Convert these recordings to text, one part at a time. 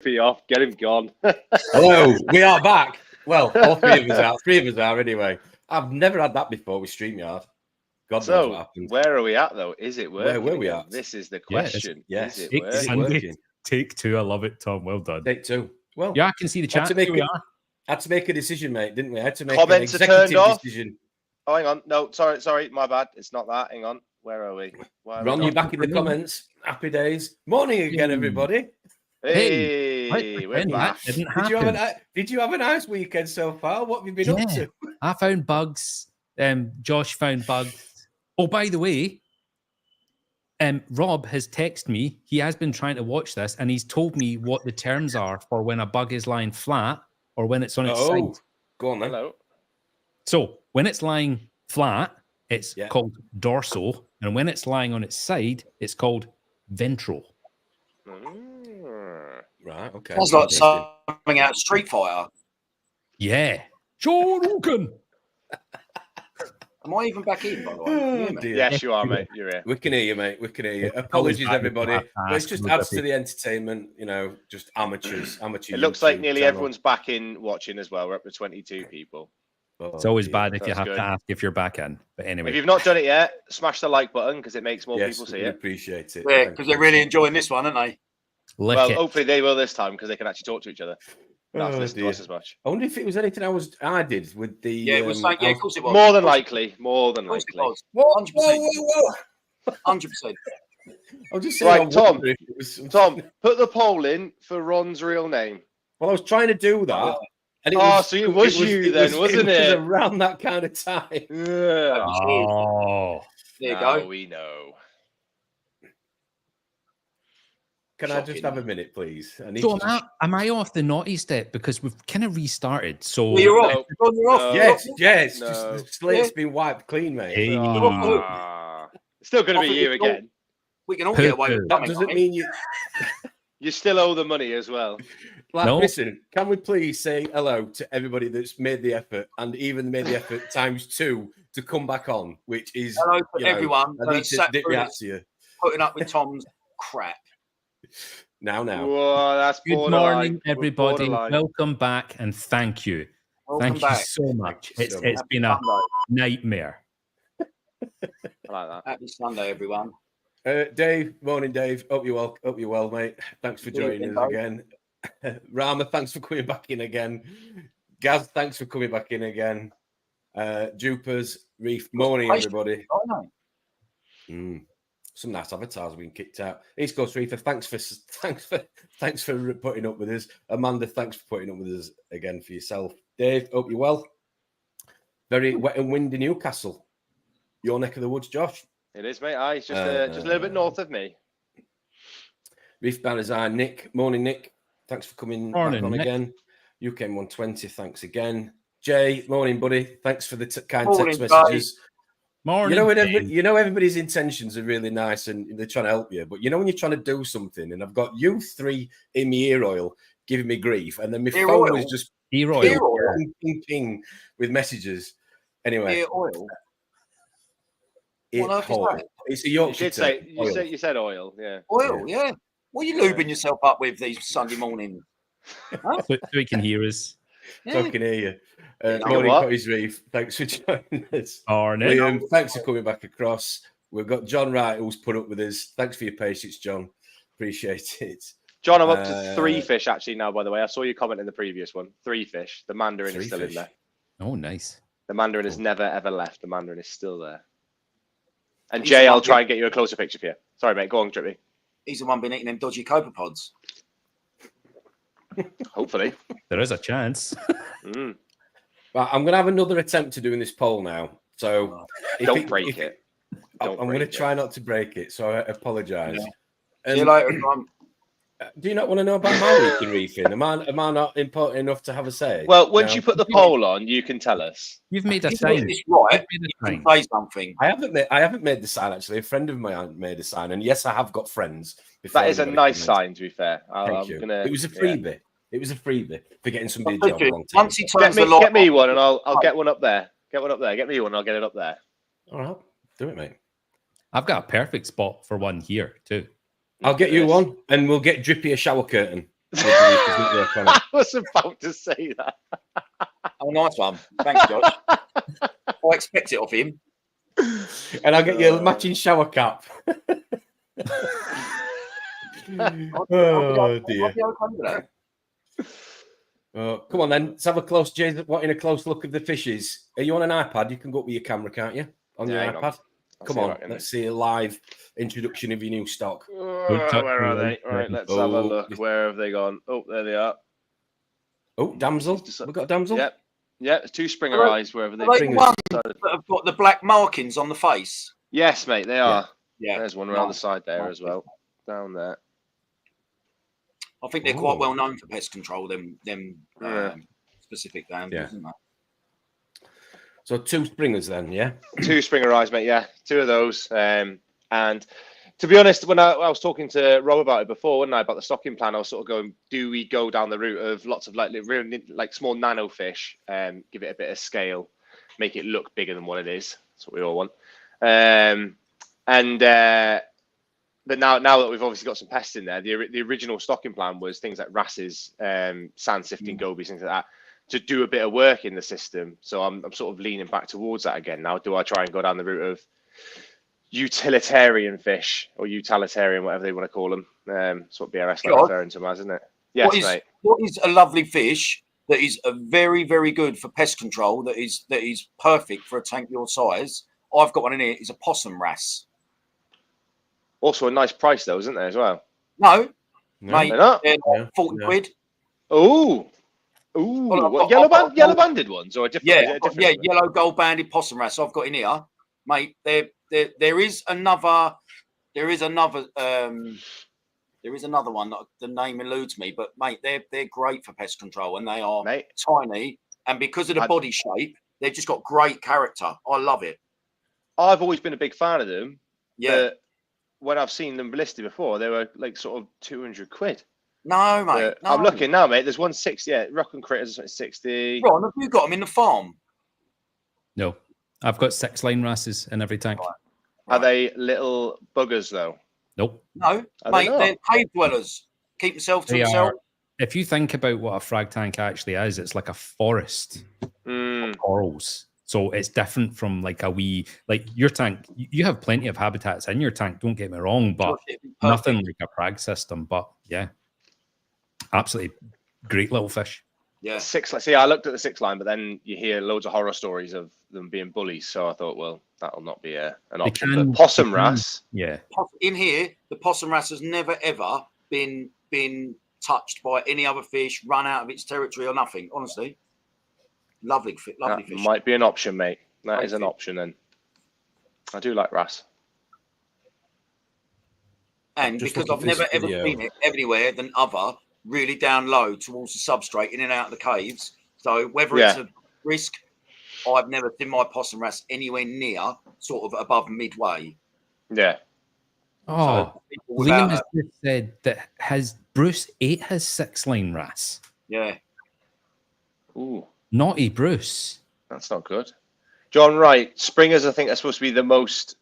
off. Get him gone. Hello, we are back. Well, all three of us are. Three of us are anyway. I've never had that before with StreamYard. God knows what happened. Where are we at though? Is it working? Where we at? This is the question. Yes. Is it working? Take two. I love it, Tom. Well done. Take two. Well, yeah, I can see the chat. Had to make a decision, mate, didn't we? I had to make Comments an executive decision. Oh, hang on. No, sorry, my bad. It's not that. Hang on. Where are we? Ron, you back in the comments. Happy days. Morning again, everybody. Hey, we're back. Did you have a nice weekend so far? What have you been up to? I found bugs. Josh found bugs. Oh, by the way, Rob has texted me. He has been trying to watch this, and he's told me what the terms are for when a bug is lying flat or when it's on its side. Go on then. Hello. So when it's lying flat, it's called dorsal, and when it's lying on its side, it's called ventral. Right, okay. Sounds like something out of Street Fighter. Yeah. Shoryuken. Am I even back in, by the way? Yes, you are, mate. You're here. We can hear you, mate. We can hear you. Apologies, everybody. But it just adds to the entertainment, just amateurs. It looks like nearly everyone's back in watching as well. We're up to 22 people. It's always bad if you have to ask if you're back in. But anyway. If you've not done it yet, smash the like button because it makes more people see it. Appreciate it. Yeah, because they're really enjoying this one, aren't they? Hopefully they will this time because they can actually talk to each other. Not to listen to us as much. I wonder if it was anything I did with the. Yeah, it was like, of course it was. More than likely. 100%. 100%. I'll just say, right, Tom, put the poll in for Ron's real name. Well, I was trying to do that. And so it was you then, wasn't it? It was around that kind of time. Yeah. Oh, there you go. We know. Can I just have a minute, please? Am I off the naughty step? Because we've kind of restarted. So you're off. You're off. Yes. Just the slate's been wiped clean, mate. Hey. It's still going to be you again. We can all get away with that. Doesn't mean you still owe the money as well. Listen, can we please say hello to everybody that's made the effort and even made the effort times 2 to come back on, which is hello to everyone that's putting up with Tom's crap. Now. Whoa, that's good morning, everybody. Welcome back and thank you. Thank you so much. It's been a nightmare. I like that. Happy Sunday, everyone. Dave, morning, Dave. Hope you're well, mate. Thanks for joining us again. Rama, thanks for coming back in again. Gaz, thanks for coming back in again. Jupers, Reef, morning, everybody. Some nice avatars being kicked out. East Coast Reefer, thanks for putting up with us. Amanda, thanks for putting up with us again for yourself. Dave, hope you're well. Very wet and windy Newcastle. Your neck of the woods, Josh. It is, mate. It's just a little bit north of me. Reef Banners Eye, Nick. Morning, Nick. Thanks for coming back on again. UK 120, thanks again. Jay, morning, buddy. Thanks for the kind text messages. Morning, you know everybody's intentions are really nice and they're trying to help you, but when you're trying to do something, and I've got you three in my ear oil giving me grief, and then my phone was just ear oil ping with messages. Anyway, ear oil. It's a Yorkshire. You said oil, yeah. Oil, yeah. What are you lubing yourself up with these Sunday mornings? Huh? So he can hear us. So I can hear you. Morning, Cottage Reef. Thanks for joining us. Liam, thanks for coming back across. We've got John Wright who's put up with us. Thanks for your patience, John. Appreciate it. John, I'm up to 3 fish actually now, by the way. I saw your comment in the previous one. 3 fish. The Mandarin is still in there. Oh, nice. The Mandarin has never, ever left. The Mandarin is still there. And Jay, I'll try and get you a closer picture for you. Sorry, mate. Go on, Drippy. He's the one been eating them dodgy copepods. Hopefully. There is a chance. Right, I'm going to have another attempt to doing this poll now. So don't break it. I'm going to try not to break it. So I apologise. Yeah. See you later, everyone. Do you not want to know about my week in reefing? Am I not important enough to have a say? Well, once you put the poll on, you can tell us. You've made a sign. It's right. You can say something. I haven't made the sign actually. A friend of mine made a sign, and yes, I have got friends. That is a nice sign, to be fair. Thank you. It was a freebie. Yeah. It was a freebie for getting somebody a job. Once he turns get me one, and I'll get one up there. Get one up there. Get me one, and I'll get it up there. All right, do it, mate. I've got a perfect spot for one here too. I'll get you one, and we'll get Drippy a shower curtain. I was about to say that. Oh, nice one. Thanks, Josh. I expect it of him. And I'll get you a matching shower cap. Oh dear. Come on then, let's have a close, Jay. Wanting a close look of the fishes. Are you on an iPad? You can go up with your camera, can't you? On your iPad. Come on, let's see a live introduction of your new stock. Where are they? Right, let's have a look. Where have they gone? Oh, there they are. Oh, damsel. We've got a damsel. Yep. Yeah, 2 Springer eyes wherever they are. Ones that have got the black markings on the face. Yes, mate, they are. Yeah. There's one around the side there as well. Down there. I think they're quite well known for pest control, them specific damsels, isn't they? So 2 springers then, yeah? 2 Springer eyes, mate, yeah. 2 of those. And to be honest, when I was talking to Rob about it before, wasn't I, about the stocking plan, I was sort of going, do we go down the route of lots of like small nano fish, give it a bit of scale, make it look bigger than what it is? That's what we all want. But now that we've obviously got some pests in there, the original stocking plan was things like wrasses, sand sifting gobies, things like that, to do a bit of work in the system. So I'm sort of leaning back towards that again now. Do I try and go down the route of utilitarian fish or utilitarian, whatever they want to call them? That's what BRS like referring to them as, isn't it? Yes, mate. What is a lovely fish that is a very, very good for pest control, that is perfect for a tank your size? I've got one in here. Is a possum wrasse. Also a nice price though, isn't there, as well? No, mate. They're 40 quid. Oh. Ooh. Well, yellow banded ones or a different? Yeah, yellow gold banded possum wrasse I've got in here, mate. There is another one that the name eludes me, but mate, they're great for pest control, and they are tiny, and because of the body shape, they've just got great character. I love it. I've always been a big fan of them. Yeah. When I've seen them listed before, they were like sort of 200 quid. No, mate. No. I'm looking now, mate. There's 160. Yeah, Rock and Critters is 60. Ron, have you got them in the farm? No, I've got 6 line wrasses in every tank. Right. Are they little buggers though? Nope. No, mate. They're cave dwellers. Keep themselves to themselves. If you think about what a frag tank actually is, it's like a forest of corals. So it's different from like a wee, like your tank. You have plenty of habitats in your tank, don't get me wrong, but nothing like a frag system. But yeah, absolutely great little fish. Yeah. 6. See, I looked at the 6 line, but then you hear loads of horror stories of them being bullies. So I thought, well, that'll not be an option. But possum wrasse. Yeah. In here, the possum wrasse has never ever been touched by any other fish, run out of its territory or nothing. Honestly. Lovely fish. Might be an option, mate. That is an option then. I do like wrasse. And because I've never ever seen it anywhere than really down low towards the substrate, in and out of the caves. So whether it's a risk, I've never seen my possum wrasse anywhere near sort of above midway. Yeah. Oh, so Liam has just said that Bruce ate his 6 line wrasse. Yeah. Ooh. Naughty Bruce. That's not good. John Wright, Springers, I think, are supposed to be the most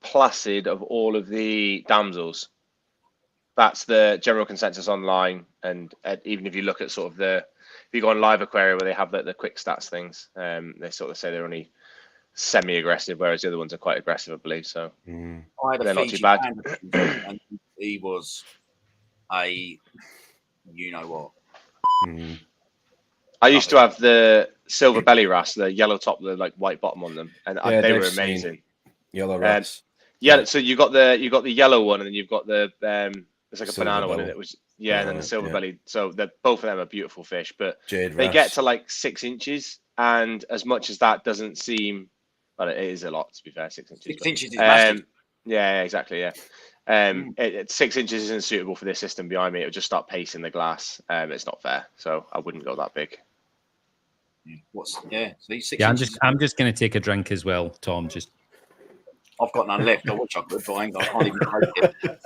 placid of all of the damsels. That's the general consensus online. And even if you look at sort of if you go on Live Aquarium where they have the quick stats things, they sort of say they're only semi-aggressive, whereas the other ones are quite aggressive, I believe. So they're not too bad. And he was a, you know what. I used to have the silver belly wrasse, the yellow top, the like white bottom on them, and they were amazing. Yellow wrasse. Yeah, so you got the yellow one, and then you've got the it's like a silver banana belly. one, and it was and then the silver belly. So both of them are beautiful fish, but Jade they wrasse. get to like 6 inches, and as much as that doesn't seem, well, it is a lot to be fair. 6 inches. 6 inches is massive. Yeah, exactly. Yeah. 6 inches isn't suitable for this system behind me. It would just start pacing the glass. It's not fair, so I wouldn't go that big. See, 6 inches. I'm just going to take a drink as well, Tom. I've got none left. I wish I could, but I can't even take it.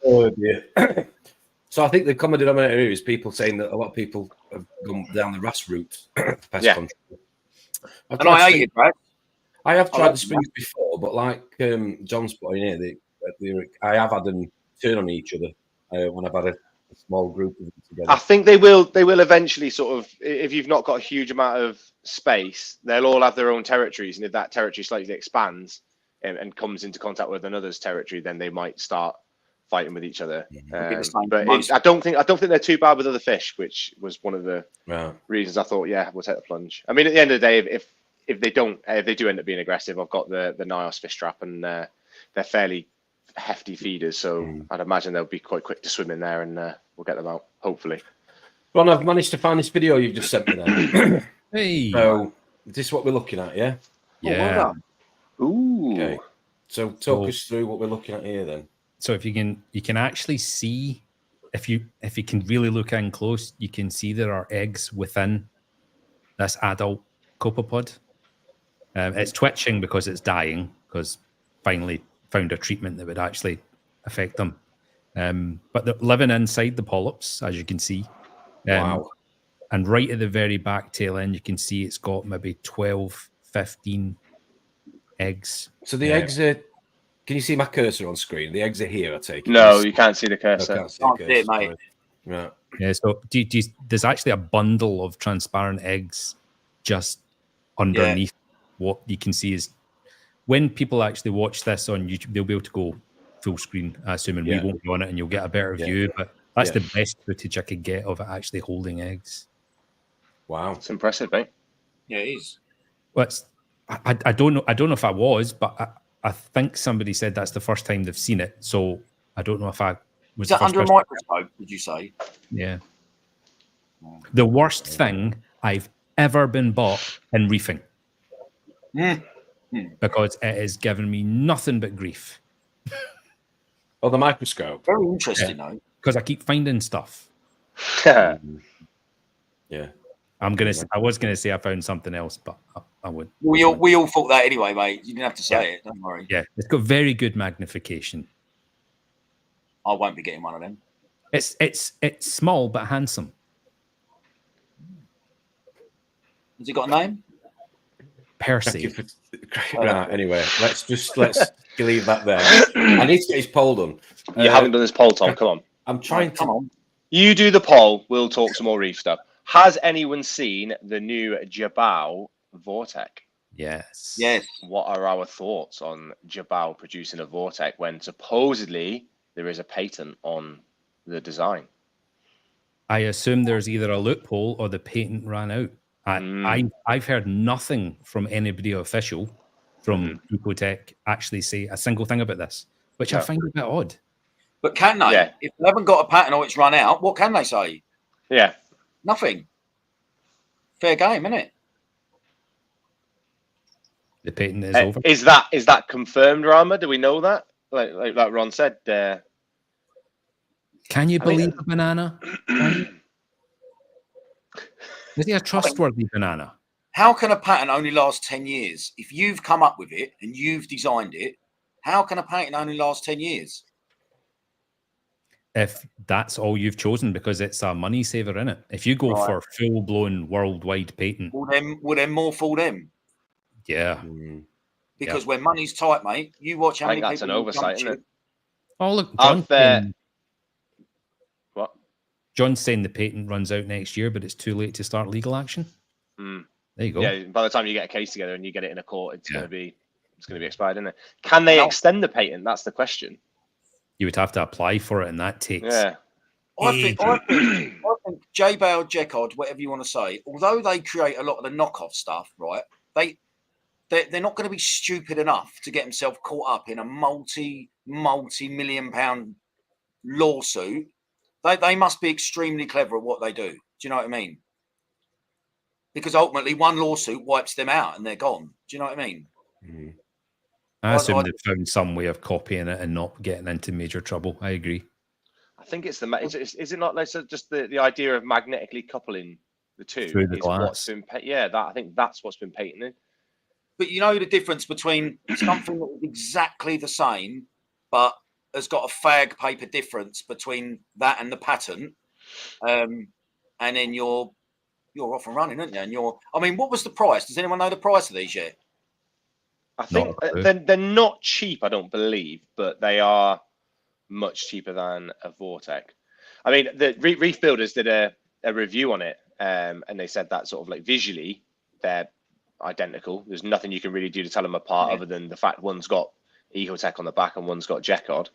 Oh dear. So I think the common denominator here is people saying that a lot of people have gone down the wrasse route. Pest control. And I hate it, right? I have tried the springs before, but like John's put in here, I have had them turn on each other when I've had a small group of them together. I think they will eventually sort of, if you've not got a huge amount of space, they'll all have their own territories, and if that territory slightly expands and comes into contact with another's territory, then they might start fighting with each other. But I don't think they're too bad with other fish, which was one of the reasons I thought, yeah, we'll take the plunge. I mean, at the end of the day, if they do end up being aggressive, I've got the Nios fish trap, and they're fairly hefty feeders, so I'd imagine they'll be quite quick to swim in there, and we'll get them out, hopefully. Ron, I've managed to find this video you've just sent me there. Hey. So, is this what we're looking at, yeah? Yeah. Ooh. Okay. So, talk us through what we're looking at here then. So if you can actually see, if you can really look in close, you can see there are eggs within this adult copepod. It's twitching because it's dying, because finally found a treatment that would actually affect them. But they're living inside the polyps, as you can see. Wow. And right at the very back tail end, you can see it's got maybe 12, 15 eggs. So the eggs are... Can you see my cursor on screen? The eggs are here, I take it. No, you can't see the cursor. Can't see it, mate. Yeah. Yeah, so there's actually a bundle of transparent eggs just underneath. What you can see is when people actually watch this on YouTube, they'll be able to go full screen, assuming we won't be on it, and you'll get a better view. But that's the best footage I could get of it actually holding eggs. Wow, it's impressive, mate. Yeah, it is. Well, I don't know. I don't know if I was, but I think somebody said that's the first time they've seen it. So I don't know if I was. Is that under a microscope? Did you say? Yeah. The worst thing I've ever been bought in reefing. Because it has given me nothing but grief. Oh, the microscope. Very interesting, though. Because I keep finding stuff. Yeah. I was gonna say I found something else, but I wouldn't. We all thought that anyway, mate. You didn't have to say it. Don't worry. Yeah, it's got very good magnification. I won't be getting one of them. It's small but handsome. Has it got a name? Percy. Anyway, let's leave that there. I need to get his poll done. You haven't done this poll, Tom. Come on. I'm trying to. Come on. You do the poll. We'll talk some more reef stuff. Has anyone seen the new Jebao Vortex? Yes. Yes. What are our thoughts on Jebao producing a Vortex when supposedly there is a patent on the design? I assume there's either a loophole or the patent ran out. I've heard nothing from anybody official from Ecotech actually say a single thing about this, which I find a bit odd. But can they? Yeah. If they haven't got a patent or it's run out, what can they say? Yeah. Nothing. Fair game, isn't it? The patent is over. Is that confirmed, Rama? Do we know that? Like Ron said. Can you believe a banana? Is he a trustworthy banana? How can a patent only last 10 years? If you've come up with it and you've designed it, how can a patent only last 10 years? If that's all you've chosen, because it's a money saver in it. If you go for full-blown worldwide patent, will them more fool them? Yeah. Because when money's tight, mate, you watch how many people. That's an oversight, isn't it? Oh look, what? John's saying the patent runs out next year, but it's too late to start legal action. There you go. Yeah, by the time you get a case together and you get it in a court, it's going to be expired, isn't it? Can they extend the patent? That's the question. You would have to apply for it, and that takes. Yeah. I think J-Bale, Jecod, whatever you want to say, although they create a lot of the knockoff stuff, right? They're not going to be stupid enough to get themselves caught up in a multi-million-pound lawsuit. They must be extremely clever at what they do. Do you know what I mean? Because ultimately, one lawsuit wipes them out and they're gone. Do you know what I mean? I assume they've found some way of copying it and not getting into major trouble. I agree. I think it's is it not like just the idea of magnetically coupling the two? Through the glass. What's been I think that's what's been patented. But you know the difference between something that is exactly the same, but has got a fag paper difference between that and the patent, and then you're off and running, aren't you? And what was the price? Does anyone know the price of these yet? I think they're not cheap, I don't believe, but they are much cheaper than a Vortec. I mean, the Reef Builders did a review on it, and they said that sort of like visually they're identical. There's nothing you can really do to tell them apart other than the fact one's got Ecotech on the back and one's got Jecod.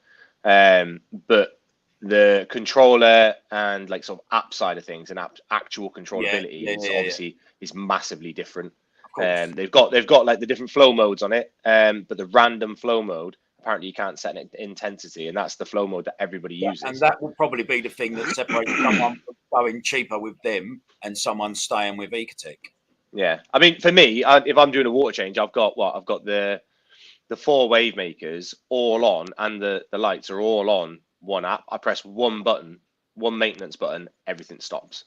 But the controller and like sort of app side of things and actual controllability is massively different. They've got like the different flow modes on it, but the random flow mode, apparently you can't set an intensity, and that's the flow mode that everybody uses. And that will probably be the thing that separates someone from going cheaper with them and someone staying with Ecotech. Yeah, I mean, for me, if I'm doing a water change, I've got the 4 wavemakers all on, and the lights are all on one app. I press one button, one maintenance button, everything stops.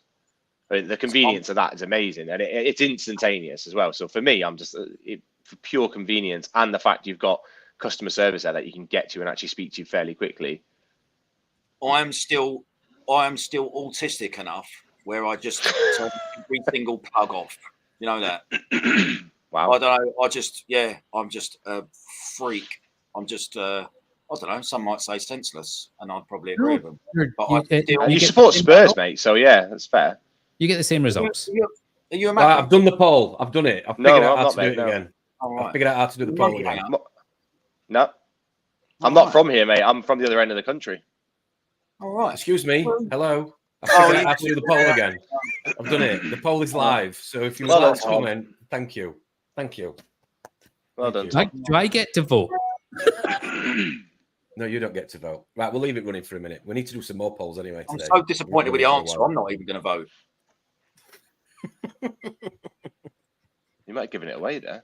I mean, the convenience of that is amazing, and it's instantaneous as well. So for me, I'm just for pure convenience and the fact you've got customer service there that you can get to and actually speak to fairly quickly. I am still autistic enough where I just turn every single plug off. You know that? Wow. I don't know. I'm just a freak. I'm just, I don't know. Some might say senseless, and I'd probably agree with them. But you support Spurs, mate. So yeah, that's fair. You get the same results. Are you a I've done the poll. I've done it. I've figured out how to do it again. I've figured out how to do the poll again. No, I'm not from here, mate. I'm from the other end of the country. All right. Excuse me. Hello. I've figured out how to do the poll again. I've done it. The poll is live. So if you would like to comment, thank you. Thank you. Well done. Do I get to vote? No, you don't get to vote. Right, we'll leave it running for a minute. We need to do some more polls anyway today. I'm so disappointed with the answer. I'm not even going to vote. You might have given it away there.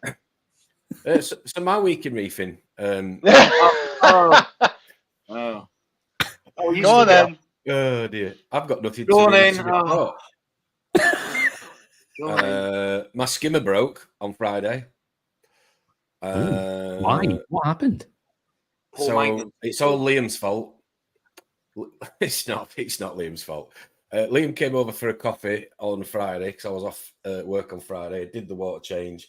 So my week in reefing. Go on then. Oh dear, I've got nothing Go to on. My skimmer broke on Friday. Why? What happened? So it's all Liam's fault. It's not Liam's fault. Liam came over for a coffee on Friday because I was off work on Friday. Did the water change,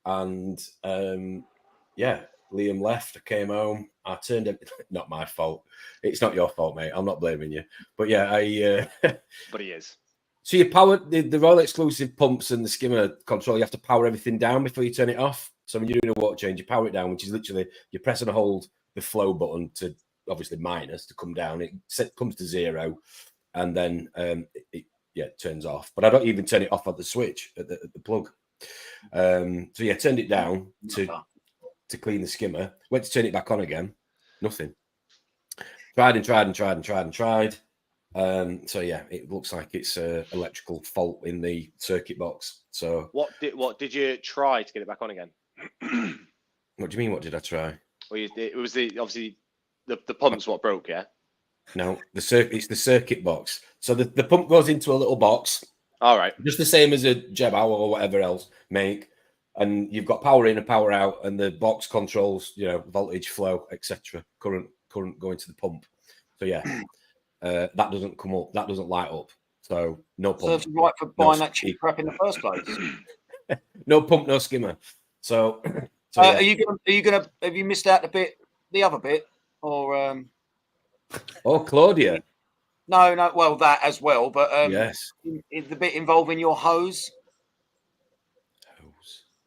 and Liam left. I came home. I turned it. Not my fault. It's not your fault, mate. I'm not blaming you. But yeah, But he is. So you power the Royal Exclusive pumps and the skimmer control. You have to power everything down before you turn it off. So when you're doing a water change, you power it down, which is literally you press and hold the flow button to obviously minus to come down. It comes to 0, and then it turns off. But I don't even turn it off at the switch at the plug. So yeah, turned it down to clean the skimmer. Went to turn it back on again. Nothing. Tried. So yeah, it looks like it's an electrical fault in the circuit box. So what did you try to get it back on again? What do you mean? What did I try? Well, it was obviously the pump's what broke, yeah. No, it's the circuit box. So the pump goes into a little box. All right. Just the same as a Jecod or whatever else make, and you've got power in and power out, and the box controls, voltage, flow, etc. Current going to the pump. So yeah, that doesn't come up. That doesn't light up. So no pump. So it's right for buying that cheap crap in the first place. No pump, no skimmer. So yeah. Are you gonna? Have you missed out the other bit, or? Oh, Claudia. No. Well, that as well, but yes, the bit involving your hose.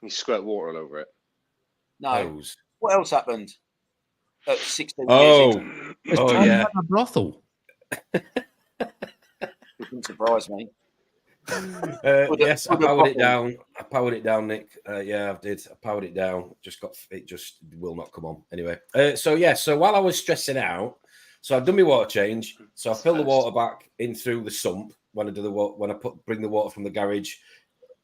You squirt water all over it. No. Hose. What else happened? At 16 years. Yeah. A brothel. It didn't surprise me. Yes, I powered it down. Nick. Yeah, I did. I powered it down. It just will not come on. Anyway, so while I was stressing out, so I've done my water change. So I fill the water back in through the sump when I do the water. When I bring the water from the garage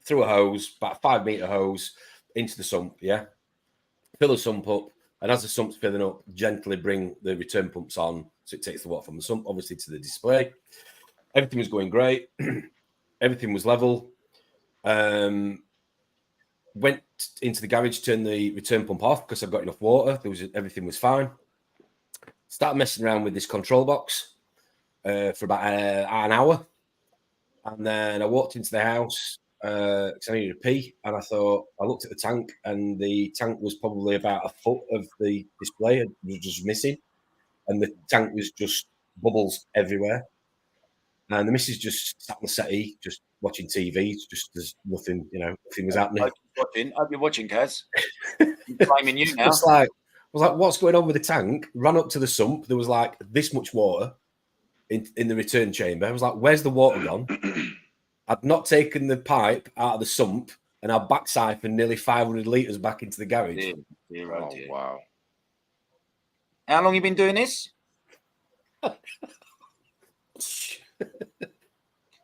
through a hose, about a 5-meter hose, into the sump. Yeah, fill the sump up, and as the sump's filling up, gently bring the return pumps on, so it takes the water from the sump, obviously, to the display. Everything was going great. Everything was level. Went into the garage, turned the return pump off because I've got enough water. Everything was fine. Started messing around with this control box for about an hour. And then I walked into the house because I needed a pee. And I looked at the tank, and the tank was probably about a foot of the display. It was just missing. and the tank was just bubbles everywhere. And the missus just sat on the settee, just watching TV, just there's nothing, nothing was happening. Hope you're watching, Kaz. I'm blaming you now. I was like, what's going on with the tank? Ran up to the sump. There was like this much water in the return chamber. I was like, where's the water gone? I'd not taken the pipe out of the sump, and I back siphoned nearly 500 litres back into the garage. Oh, wow. How long you been doing this?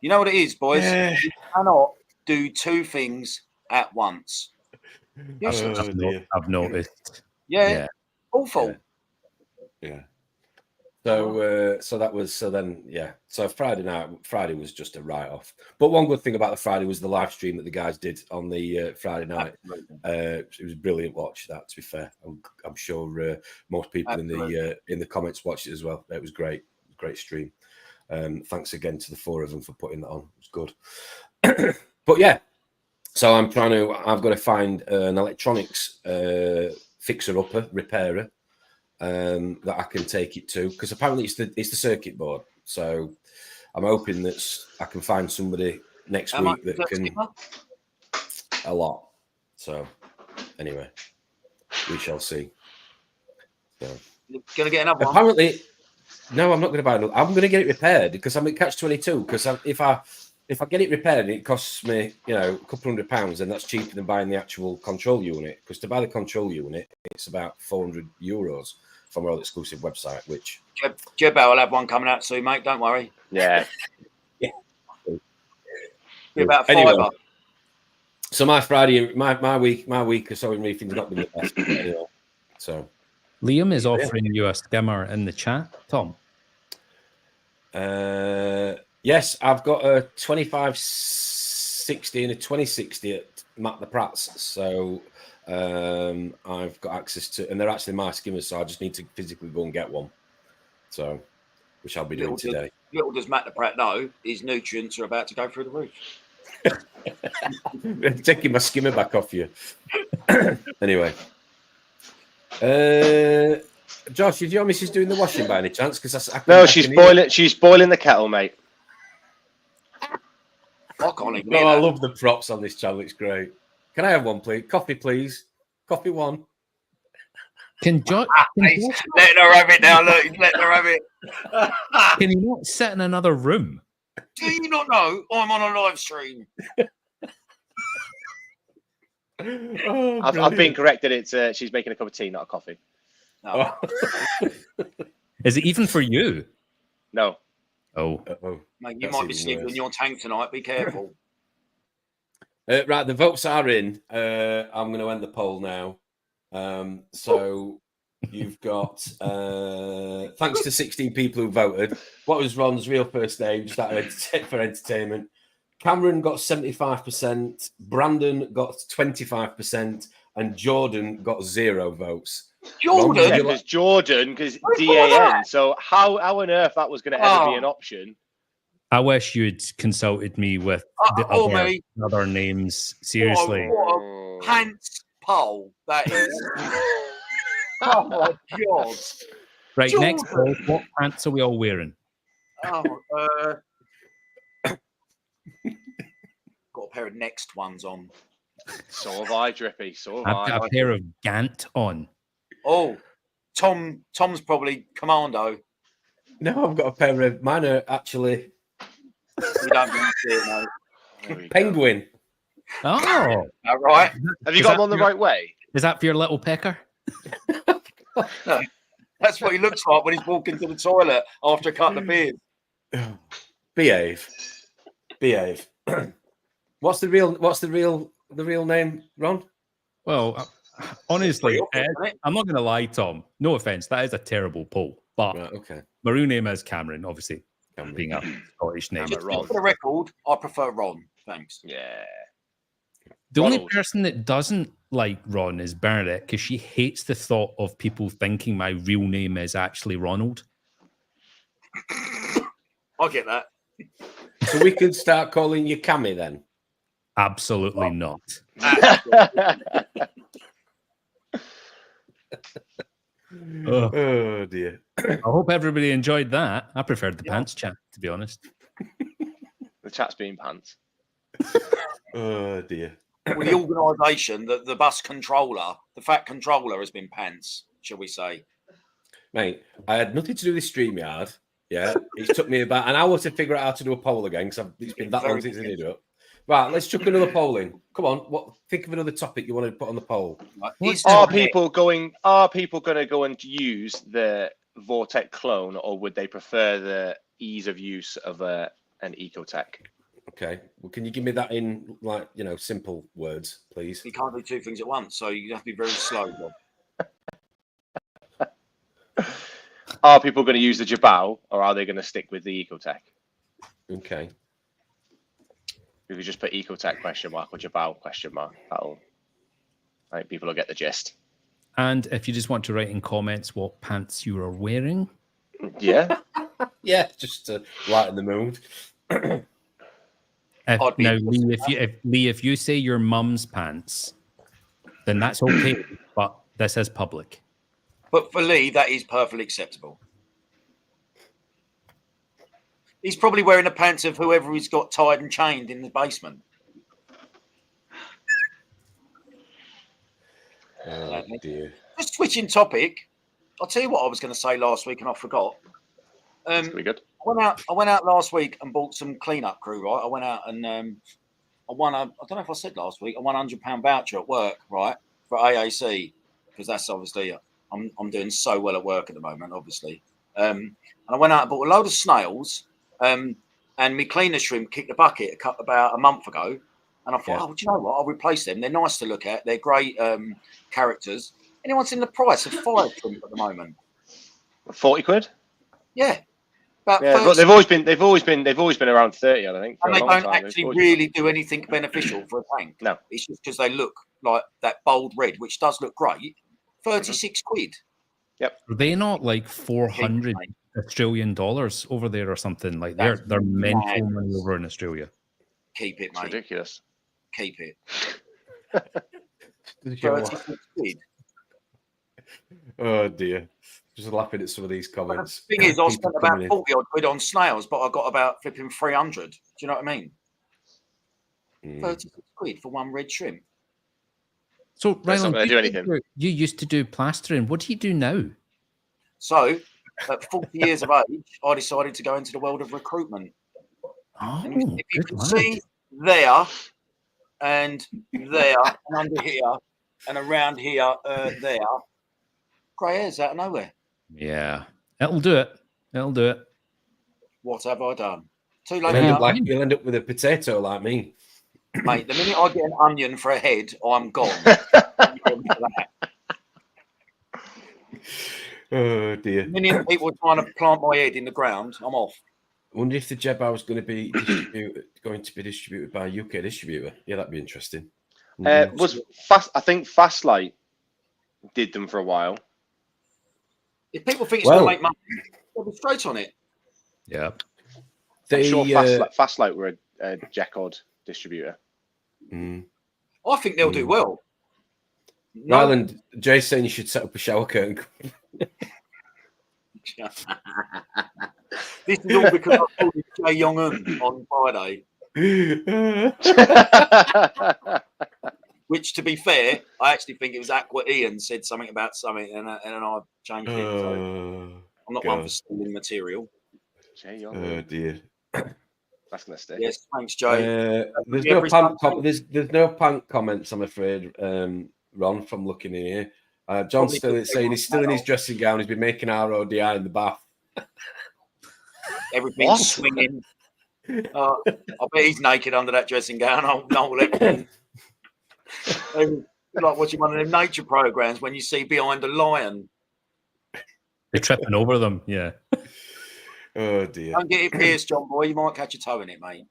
You know what it is, boys? You cannot do two things at once. Yes, I've noticed. Yeah. Awful. Yeah. So So Friday was just a write-off. But one good thing about the Friday was the live stream that the guys did on the Friday night. It was a brilliant watch. That, to be fair, I'm sure most people in the comments watched it as well. It was great. Great stream. Thanks again to the four of them for putting that on. It was good. But yeah, so I've got to find an electronics fixer-upper, repairer that I can take it to, because apparently it's the circuit board. So I'm hoping that I can find somebody next week that can a lot. So anyway, we shall see. So you're gonna get another apparently. One? No, I'm not going to buy another. I'm going to get it repaired because I'm at catch-22. Because if I get it repaired, and it costs me, a couple £100, and that's cheaper than buying the actual control unit. Because to buy the control unit, it's about €400 from our exclusive website. Which Jebba will have one coming out soon, mate. Don't worry. Yeah. Be about anyway, £5. So my Friday, my week or so in reefing's not been the best. Anyway, so. Liam is offering you a skimmer in the chat, Tom. Yes, I've got a 2560 and a 2060 at Matt the Pratt's. So I've got access to, and they're actually my skimmers, so I just need to physically go and get one. So, which I'll be doing today. Little does Matt the Pratt know, his nutrients are about to go through the roof. I'm taking my skimmer back off you. Anyway. Josh, is your missus doing the washing by any chance? Because no, she's boiling. She's boiling the kettle, mate. I love the props on this channel. It's great. Can I have one, please? Coffee, please. Coffee one. Can Josh? Letting her have it now. Look, he's letting her have it. Can you not sit in another room? Do you not know I'm on a live stream? I've been corrected. It's she's making a cup of tea, not a coffee. No. Is it even for you? No. Oh. Mate, you might be sleeping in your tank tonight. Be careful. Right, the votes are in. I'm going to end the poll now. So you've got thanks to 16 people who voted. What was Ron's real first name? Just out of for entertainment. Cameron got 75%, Brandon got 25%, and Jordan got 0 votes. Jordan? Because Jordan, because DAN. So how on earth that was going to ever be an option? I wish you'd consulted me with the other names. Seriously. What a pants poll that is. Oh my God. Right, Jordan. next poll. What pants are we all wearing? Got a pair of next ones on. So have I, Drippy. So have I've got a pair of Gant on. Oh, Tom's probably Commando. No, I've got a pair of mine are actually You don't see it, mate. Penguin. Oh, all right. Have you got them on the right way? Is that for your little pecker? That's what he looks like when he's walking to the toilet after a couple of beers. Behave. What's the real name, Ron? Well, honestly, I'm not going to lie, Tom. No offense, that is a terrible poll. But right, okay. My real name is Cameron, obviously, being a Scottish name. Just for the record, I prefer Ron. Thanks. Yeah. The only person that doesn't like Ron is Bernadette, because she hates the thought of people thinking my real name is actually Ronald. I get that. So we could start calling you Cammy then? Absolutely not. Oh dear. I hope everybody enjoyed that. I preferred the pants chat, to be honest. The chat's been pants. Oh dear. Well, the organisation, the bus controller, the fat controller has been pants, shall we say? Mate, I had nothing to do with StreamYard. Yeah, it took me about an hour to figure out how to do a poll again because it's been that long since I did it. Right, let's chuck another poll in. Come on, think of another topic you want to put on the poll. Are people going to go and use the Vortex clone, or would they prefer the ease of use of an Ecotech? Okay. Well, can you give me that in simple words, please? You can't do two things at once, so you have to be very slow, Bob. Are people going to use the Jabal, or are they going to stick with the Ecotech? Okay. If you just put Ecotech question mark or Jabal question mark, I think people will get the gist. And if you just want to write in comments what pants you are wearing. Yeah. Yeah, just to lighten the mood. Lee, if you say your mum's pants, then that's okay. But this is public. But for Lee, that is perfectly acceptable. He's probably wearing the pants of whoever he's got tied and chained in the basement. Oh dear. Just switching topic. I'll tell you what I was going to say last week and I forgot. That's pretty good. I went out last week and bought some cleanup crew, right? I went out and I won I don't know if I said last week, I won £100 voucher at work, right? For AAC. Because that's obviously I'm doing so well at work at the moment, obviously. And I went out and bought a load of snails. And my cleaner shrimp kicked the bucket about a month ago. And I thought, do you know what? I'll replace them. They're nice to look at. They're great characters. Anyone's in the price of 5 shrimp at the moment? 40 quid? Yeah. But they've always been around 30, I think. And they don't actually really do anything beneficial for a tank. No. It's just because they look like that bold red, which does look great. 36 quid. Yep. Are they not like 400 Australian dollars over there or something? Like they're mental money over in Australia. Keep it, mate. It's ridiculous. Keep it. 36 quid. Oh dear. Just laughing at some of these comments. The thing is, I spent about 40 odd quid on snails, but I got about flipping 300. Do you know what I mean? 36 quid for one red shrimp. So, Ryland, do anything. You used to do plastering. What do you do now? So, at 40 years of age, I decided to go into the world of recruitment. Oh, and if you can see there, and there, and under here, and around here, there, grey hairs out of nowhere. Yeah, it'll do it. It'll do it. What have I done? Too late. You'll end up with a potato like me. Mate, the minute I get an onion for a head, I'm gone. Oh dear. A million people trying to plant my head in the ground, I'm off. I wonder if the Jebao is going to be distributed by a UK distributor. Yeah, that'd be interesting. Was fast? I think Fastlight did them for a while. If people think it's going to make money, they'll be straight on it. Yeah. I'm sure Fastlight were a Jecod distributor. I think they'll do well. Ryland, Jay's saying you should set up a shower curtain. This is all because I called Jay Young-un on Friday. Which, to be fair, I actually think it was Aqua Ian said something about something, and I changed it. So I'm not one for stealing material. Jay Young. Oh dear. That's gonna stay. Yes, thanks, Jay. There's no pant comments, I'm afraid. Ron, from looking here, John's still saying he's still in his dressing gown. He's been making RODI in the bath. Everything's swinging. I bet he's naked under that dressing gown. Like watching one of them nature programs when you see behind a lion. They're tripping over them, yeah. Oh dear. Don't get it pierced, John boy. You might catch a toe in it, mate.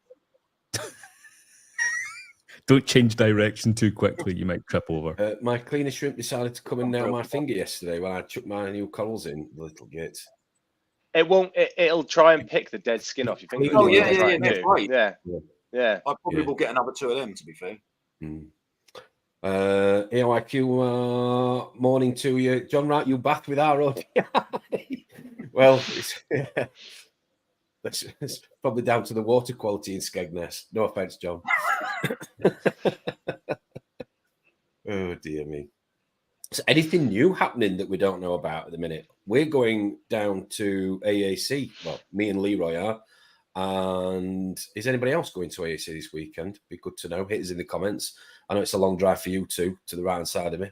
Don't change direction too quickly. You might trip over. My cleaner shrimp decided to come in now my finger yesterday when I chucked my new corals in the little gate. It won't. It'll try and pick the dead skin off your finger. Oh yeah. That's right. Yeah. I probably will get another 2 of them. To be fair. AOIQ, morning to you. John Wright, you back with our ODI? Well, it's probably down to the water quality in Skegness. No offense, John. Oh, dear me. So anything new happening that we don't know about at the minute? We're going down to AAC. Well, me and Leroy are. And is anybody else going to AAC this weekend? Be good to know. Hit us in the comments. I know it's a long drive for you two, to the right-hand side of me.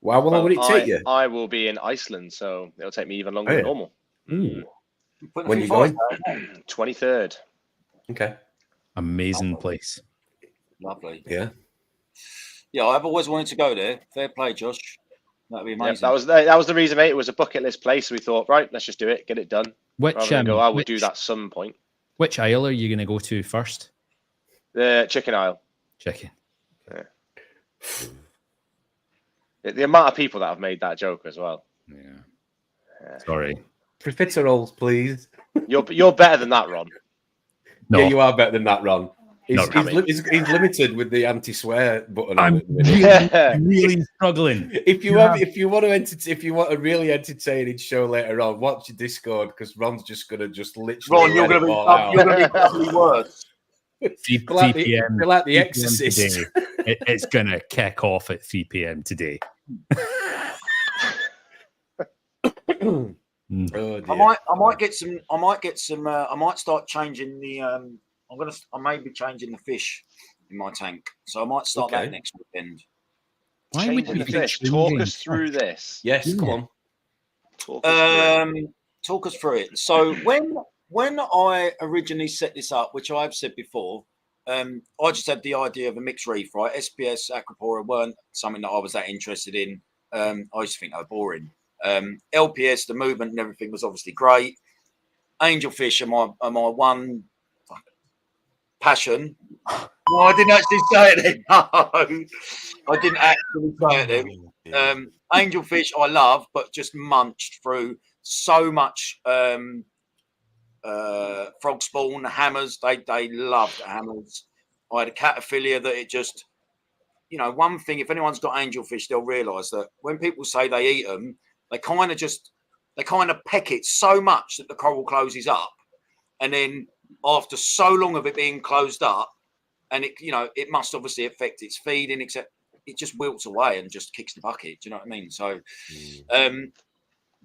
How long will it take you? I will be in Iceland, so it'll take me even longer than normal. Mm. When are you going? 23rd. Okay. Amazing place. Lovely. Yeah. Yeah, I've always wanted to go there. Fair play, Josh. That'd be amazing. Yeah, that was the reason, mate. It was a bucket list place. So we thought, right, let's just do it, get it done. Which I will do that some point. Which aisle are you going to go to first? The chicken aisle. Chicken. Yeah. The amount of people that have made that joke as well. Yeah. Sorry. Profiteroles, please. You're better than that, Ron. No. Yeah, you are better than that, Ron. He's limited with the anti-swear button. I'm really struggling. If you want a really entertaining show later on, watch your Discord because Ron's just gonna literally. Ron, you're gonna be probably worse. 3 p.m. You're like the Exorcist. It's gonna kick off at 3 p.m. today. Oh, dear. I might start changing the I may be changing the fish in my tank, so I might start that next weekend. Why would you fish? Talk us through this. Yes, come on. Talk us through it. So when I originally set this up, which I've said before, I just had the idea of a mixed reef, right? SPS, Aquapora weren't something that I was that interested in. I used to think they were boring. LPS, the movement and everything was obviously great. Angelfish are my one passion. No, I didn't actually say it then. No, I didn't actually say it then. Angelfish I love, but just munched through so much frog spawn, hammers. They loved hammers. I had a cataphilia that it just, one thing, if anyone's got angelfish, they'll realise that when people say they eat them, they kind of peck it so much that the coral closes up. And then after so long of it being closed up, and it must obviously affect its feeding, except it just wilts away and just kicks the bucket. Do you know what I mean? So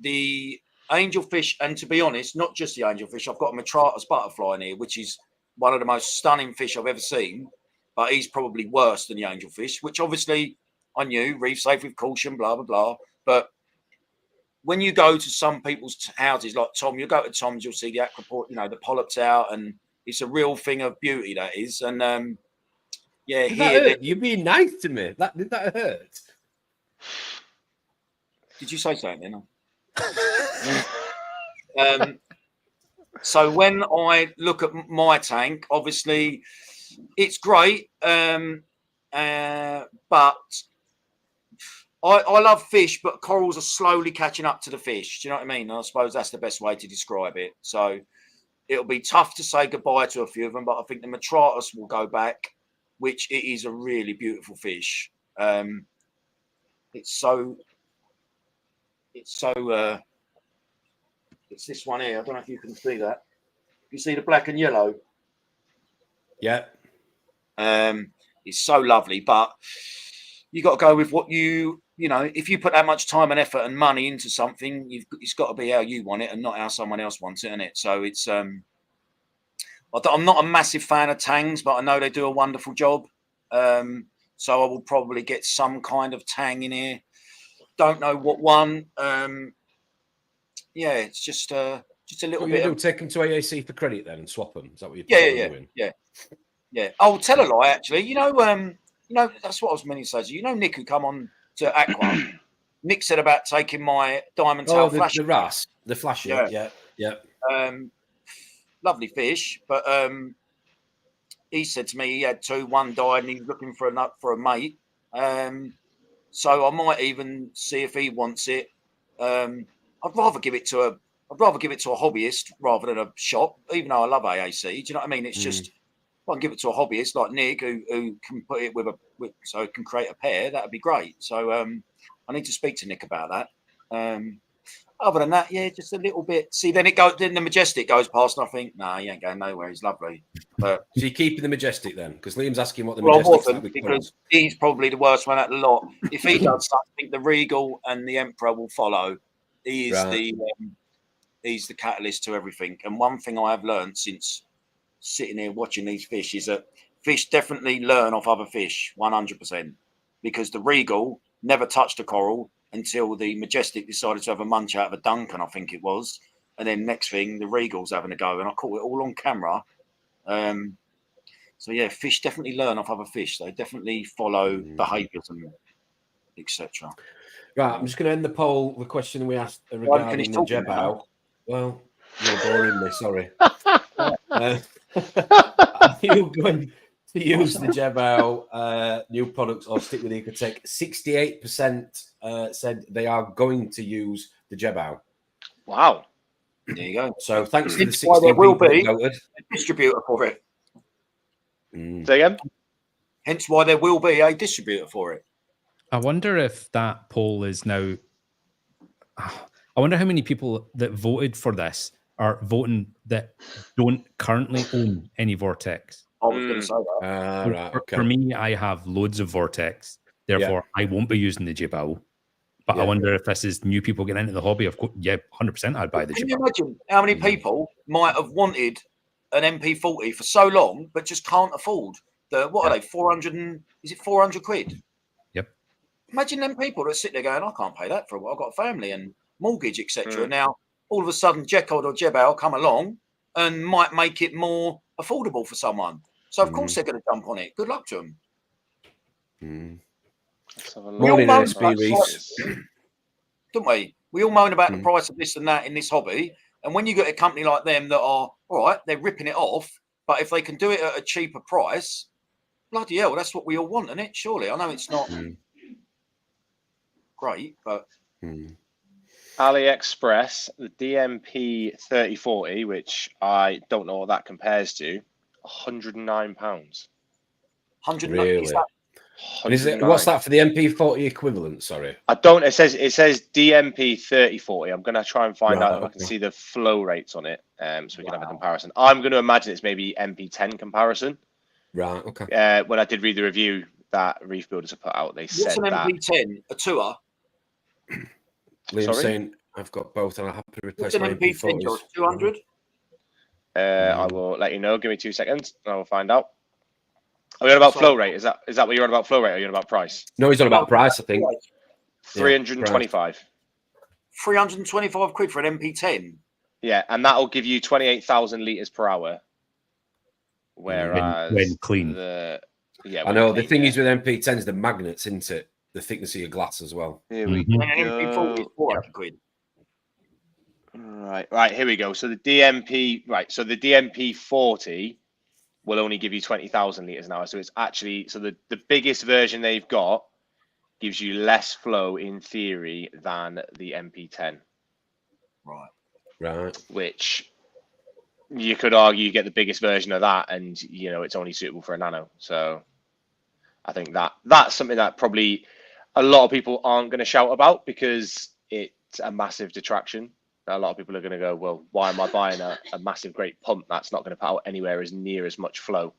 the angelfish, and to be honest, not just the angelfish, I've got a Metratus butterfly in here, which is one of the most stunning fish I've ever seen, but he's probably worse than the angelfish, which obviously I knew, reef safe with caution, blah, blah, blah. But when you go to some people's houses, like Tom, you go to Tom's, you'll see the aquaport, the polyps out, and it's a real thing of beauty, that is. And you're being nice to me. Did that hurt? Did you say something then? So when I look at my tank, obviously it's great, but I love fish, but corals are slowly catching up to the fish. Do you know what I mean? I suppose that's the best way to describe it. So it'll be tough to say goodbye to a few of them, but I think the Metratus will go back, which it is a really beautiful fish. It's this one here. I don't know if you can see that. You see the black and yellow? Yeah. It's so lovely, but you got to go with what if you put that much time and effort and money into something, it's got to be how you want it and not how someone else wants it, isn't it? So it's I'm not a massive fan of tangs, but I know they do a wonderful job. So I will probably get some kind of tang in here. Don't know what one. It's just a little bit. Take them to AAC for credit then and swap them. Is that what you're doing? Yeah. Oh, tell a lie. Actually, that's what I was meaning to say. So, Nick who come on to Aqua. Nick said about taking my diamond tail flash. The Ras, the flash. Yeah. Lovely fish, but he said to me he had two. One died, and he's looking for a mate. So I might even see if he wants it. I'd rather give it to a hobbyist rather than a shop, even though I love AAC. Do you know what I mean? It's just I can give it to a hobbyist like Nick who can put it so it can create a pair. That would be great. So I need to speak to Nick about that. Other than that, yeah, just a little bit. See, then the Majestic goes past, and I think, nah, he ain't going nowhere. He's lovely. But so you're keeping the Majestic then? Because Liam's asking what the well, Majestic's like because he's probably the worst one out of the lot. If he does something, the Regal and the Emperor will follow. He is he's the catalyst to everything. And one thing I have learned since sitting here watching these fish is that fish definitely learn off other fish 100%, because the Regal never touched a coral until the Majestic decided to have a munch out of a Duncan, I think it was. And then next thing, the Regal's having a go, and I caught it all on camera. So yeah, fish definitely learn off other fish. They definitely follow behaviours and etc. Right, I'm just going to end the poll. The question we asked regarding the Jebao. Well, you're boring me. Sorry. Are you going to use the Jebao new products or stick with Ecotech? 68% said they are going to use the Jebao. Wow. There you go. So thanks to the 16 why there will people be that voted. a distributor for it. Say again? Hence why there will be a distributor for it. I wonder if that poll is now. I wonder how many people that voted for this are voting that don't currently own any Vortex. I was going to say that. Right, okay. For me, I have loads of Vortex. Therefore, I won't be using the Jebao. But I wonder if this is new people getting into the hobby. Of course, 100% I'd buy the Jebao. Can you imagine how many people might have wanted an MP40 for so long, but just can't afford what are they? 400 is it 400 quid? Yep. Imagine them people that sit there going, I can't pay that for what I've got a family and mortgage, etc. Now, all of a sudden, Jecod or Jebao come along and might make it more affordable for someone. So, of course, they're going to jump on it. Good luck to them. Morning, don't we? We all moan about the price of this and that in this hobby. And when you get a company like them that are, all right, they're ripping it off, but if they can do it at a cheaper price, bloody hell, that's what we all want, isn't it? Surely. I know it's not great, but... AliExpress, the DMP 3040, which I don't know what that compares to, £109. 109. Really? What's that for the MP40 equivalent? Sorry, I don't. It says DMP 3040. I'm gonna try and find out if I can see the flow rates on it, so we can have a comparison. I'm going to imagine it's maybe MP10 comparison. Right. Okay. When I did read the review that Reef Builders have put out, they said an MP10? A tour? Liam's saying I've got both, and I have to replace my MP40. 200. I will let you know. Give me 2 seconds, and I will find out. Are we on about flow rate? Is that what you're on about flow rate? Or are you on about price? No, he's on about price, I think. 325. 325 quid for an MP10. Yeah, and that'll give you 28,000 litres per hour. Whereas when clean. I know the thing is with MP10s, the magnets, isn't it? The thickness of your glass as well. Here we go. And an MP40 is 400 quid. Right, here we go. So the DMP 40 will only give you 20,000 litres an hour. So it's actually, the biggest version they've got gives you less flow in theory than the MP10. Right. Which you could argue you get the biggest version of that and, it's only suitable for a nano. So I think that's something that probably a lot of people aren't going to shout about because it's a massive detraction. A lot of people are going to go, well, why am I buying a massive great pump that's not going to put out anywhere as near as much flow?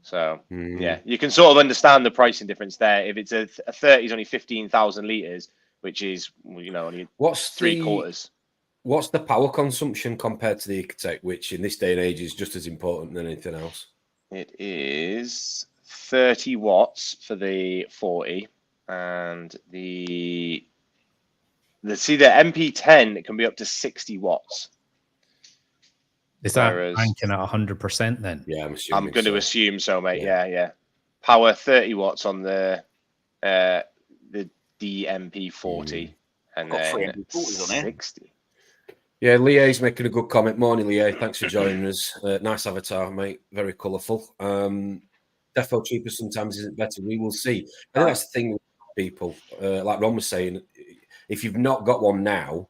So, yeah, you can sort of understand the pricing difference there. If it's a 30 is only 15,000 litres, which is, only three quarters. What's the power consumption compared to the Ecotech, which in this day and age is just as important than anything else? It is 30 watts for the 40 and the MP10, it can be up to 60 watts. Is that ranking at 100% then? Yeah, I'm going to assume so, mate. Yeah. Power 30 watts on the DMP40 and then 60. Yeah, Leah's making a good comment. Morning, Leah. Thanks for joining us. Nice avatar, mate. Very colourful. Defo cheaper sometimes isn't better. We will see. I think that's the thing with people. Like Ron was saying, if you've not got one now,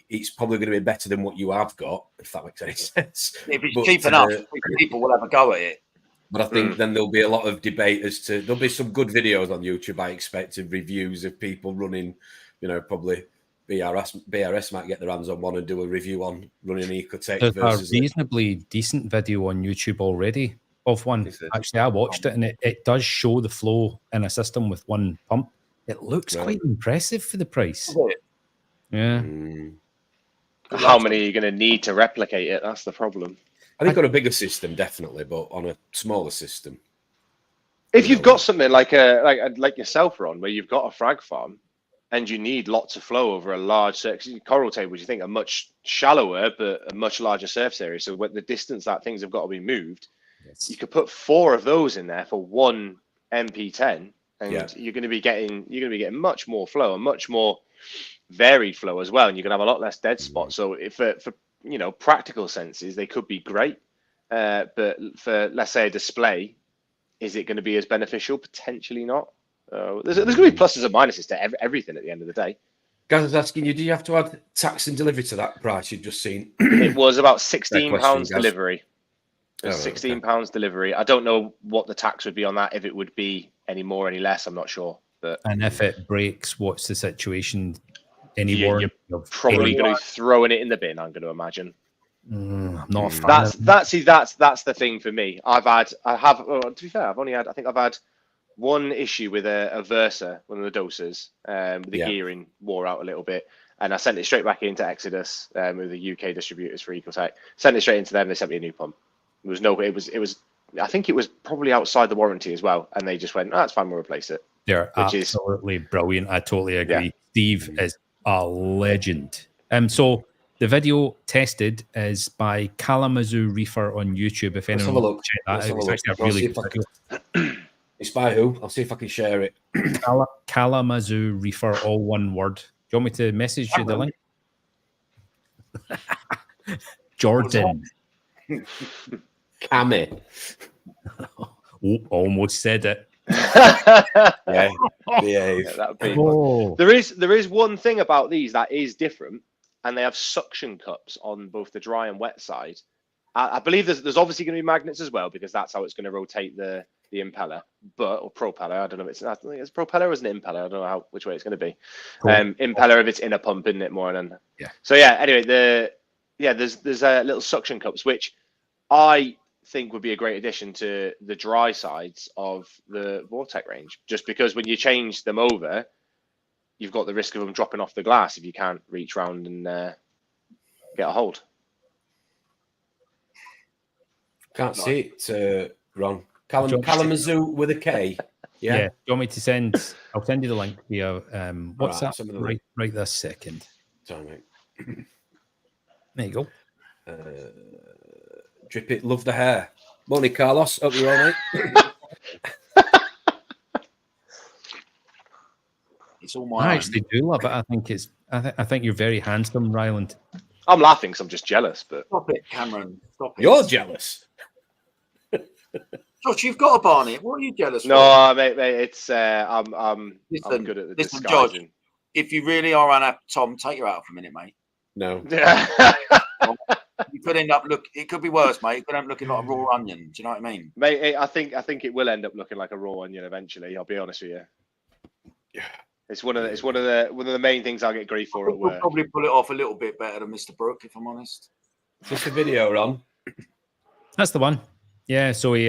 it's probably going to be better than what you have got, if that makes any sense. If it's cheap enough, people will have a go at it. But I think then there'll be a lot of debate as to, there'll be some good videos on YouTube, I expect, of reviews of people running, you know, probably BRS might get their hands on one and do a review on running Ecotech There's versus a reasonably decent video on YouTube already of one. Actually, I watched it, and it does show the flow in a system with one pump. It looks quite impressive for the price. Yeah. How many are you going to need to replicate it? That's the problem. I think on a bigger system, definitely, but on a smaller system. If you've got something like yourself, Ron, where you've got a frag farm and you need lots of flow over a large surface, coral tables, you think are much shallower but a much larger surface area. So with the distance that things have got to be moved, you could put 4 of those in there for one MP10, and you're going to be getting much more flow and much more varied flow as well, and you're going to have a lot less dead spots. So if for you know, practical senses, they could be great, but for, let's say, a display, is it going to be as beneficial? Potentially not. There's going to be pluses and minuses to everything at the end of the day. Guys, I was asking you, do you have to add tax and delivery to that price you've just seen? It was about £16 guys. delivery. £16 delivery. I don't know what the tax would be on that, if it would be any more, any less, I'm not sure. But and if it breaks, what's the situation? You're probably going to be throwing it in the bin, I'm going to imagine. I'm not a fan. That's the thing for me. I have to be fair, I think I've had one issue with a Versa, one of the doses, the gearing wore out a little bit, and I sent it straight back into Exodus with the UK distributors for Ecotech. Sent it straight into them. They sent me a new pump. It was I think it was probably outside the warranty as well, and they just went, "Oh, it's fine, we'll replace it." They're absolutely brilliant. I totally agree. Yeah. Steve is a legend. So the video tested is by Kalamazoo Reefer on YouTube. If anyone wants to check that out, it's actually a really good video. It's by who? I'll see if I can share it. Kalamazoo Reefer, all one word. Do you want me to message you the link? Jordan. Cammy. Almost said it. Yeah, there is one thing about these that is different, and they have suction cups on both the dry and wet side. I believe there's obviously going to be magnets as well, because that's how it's going to rotate the impeller, or propeller. I don't know if it's propeller or is it an impeller. I don't know which way it's going to be. Cool. Impeller if it's in a pump, isn't it, more than So anyway, there's little suction cups, which I think would be a great addition to the dry sides of the Vortec range, just because when you change them over, you've got the risk of them dropping off the glass if you can't reach round and get a hold. Can't see it, Ron. Kalamazoo with a K. Yeah. Do you want me to send? I'll send you the link via WhatsApp right this second. Sorry, mate. There you go. Drip it, love the hair. Morning, Carlos. Hope you're all right. It's all my I actually do love it. I think you're very handsome, Ryland. I'm laughing because I'm just jealous. But stop it, Cameron. Stop it. You're jealous. Josh, you've got a Barney. What are you jealous for? No, mate, it's I'm good at the disguising. Josh, if you really are unhappy, Tom, take her out for a minute, mate. No. You could end up it could be worse, mate. It could end up looking like a raw onion. Do you know what I mean? Mate, I think it will end up looking like a raw onion eventually. I'll be honest with you. Yeah. It's one of the main things I get grief for at work. We'll probably pull it off a little bit better than Mr. Brooke, if I'm honest. Just a video, Ron. That's the one. Yeah, so he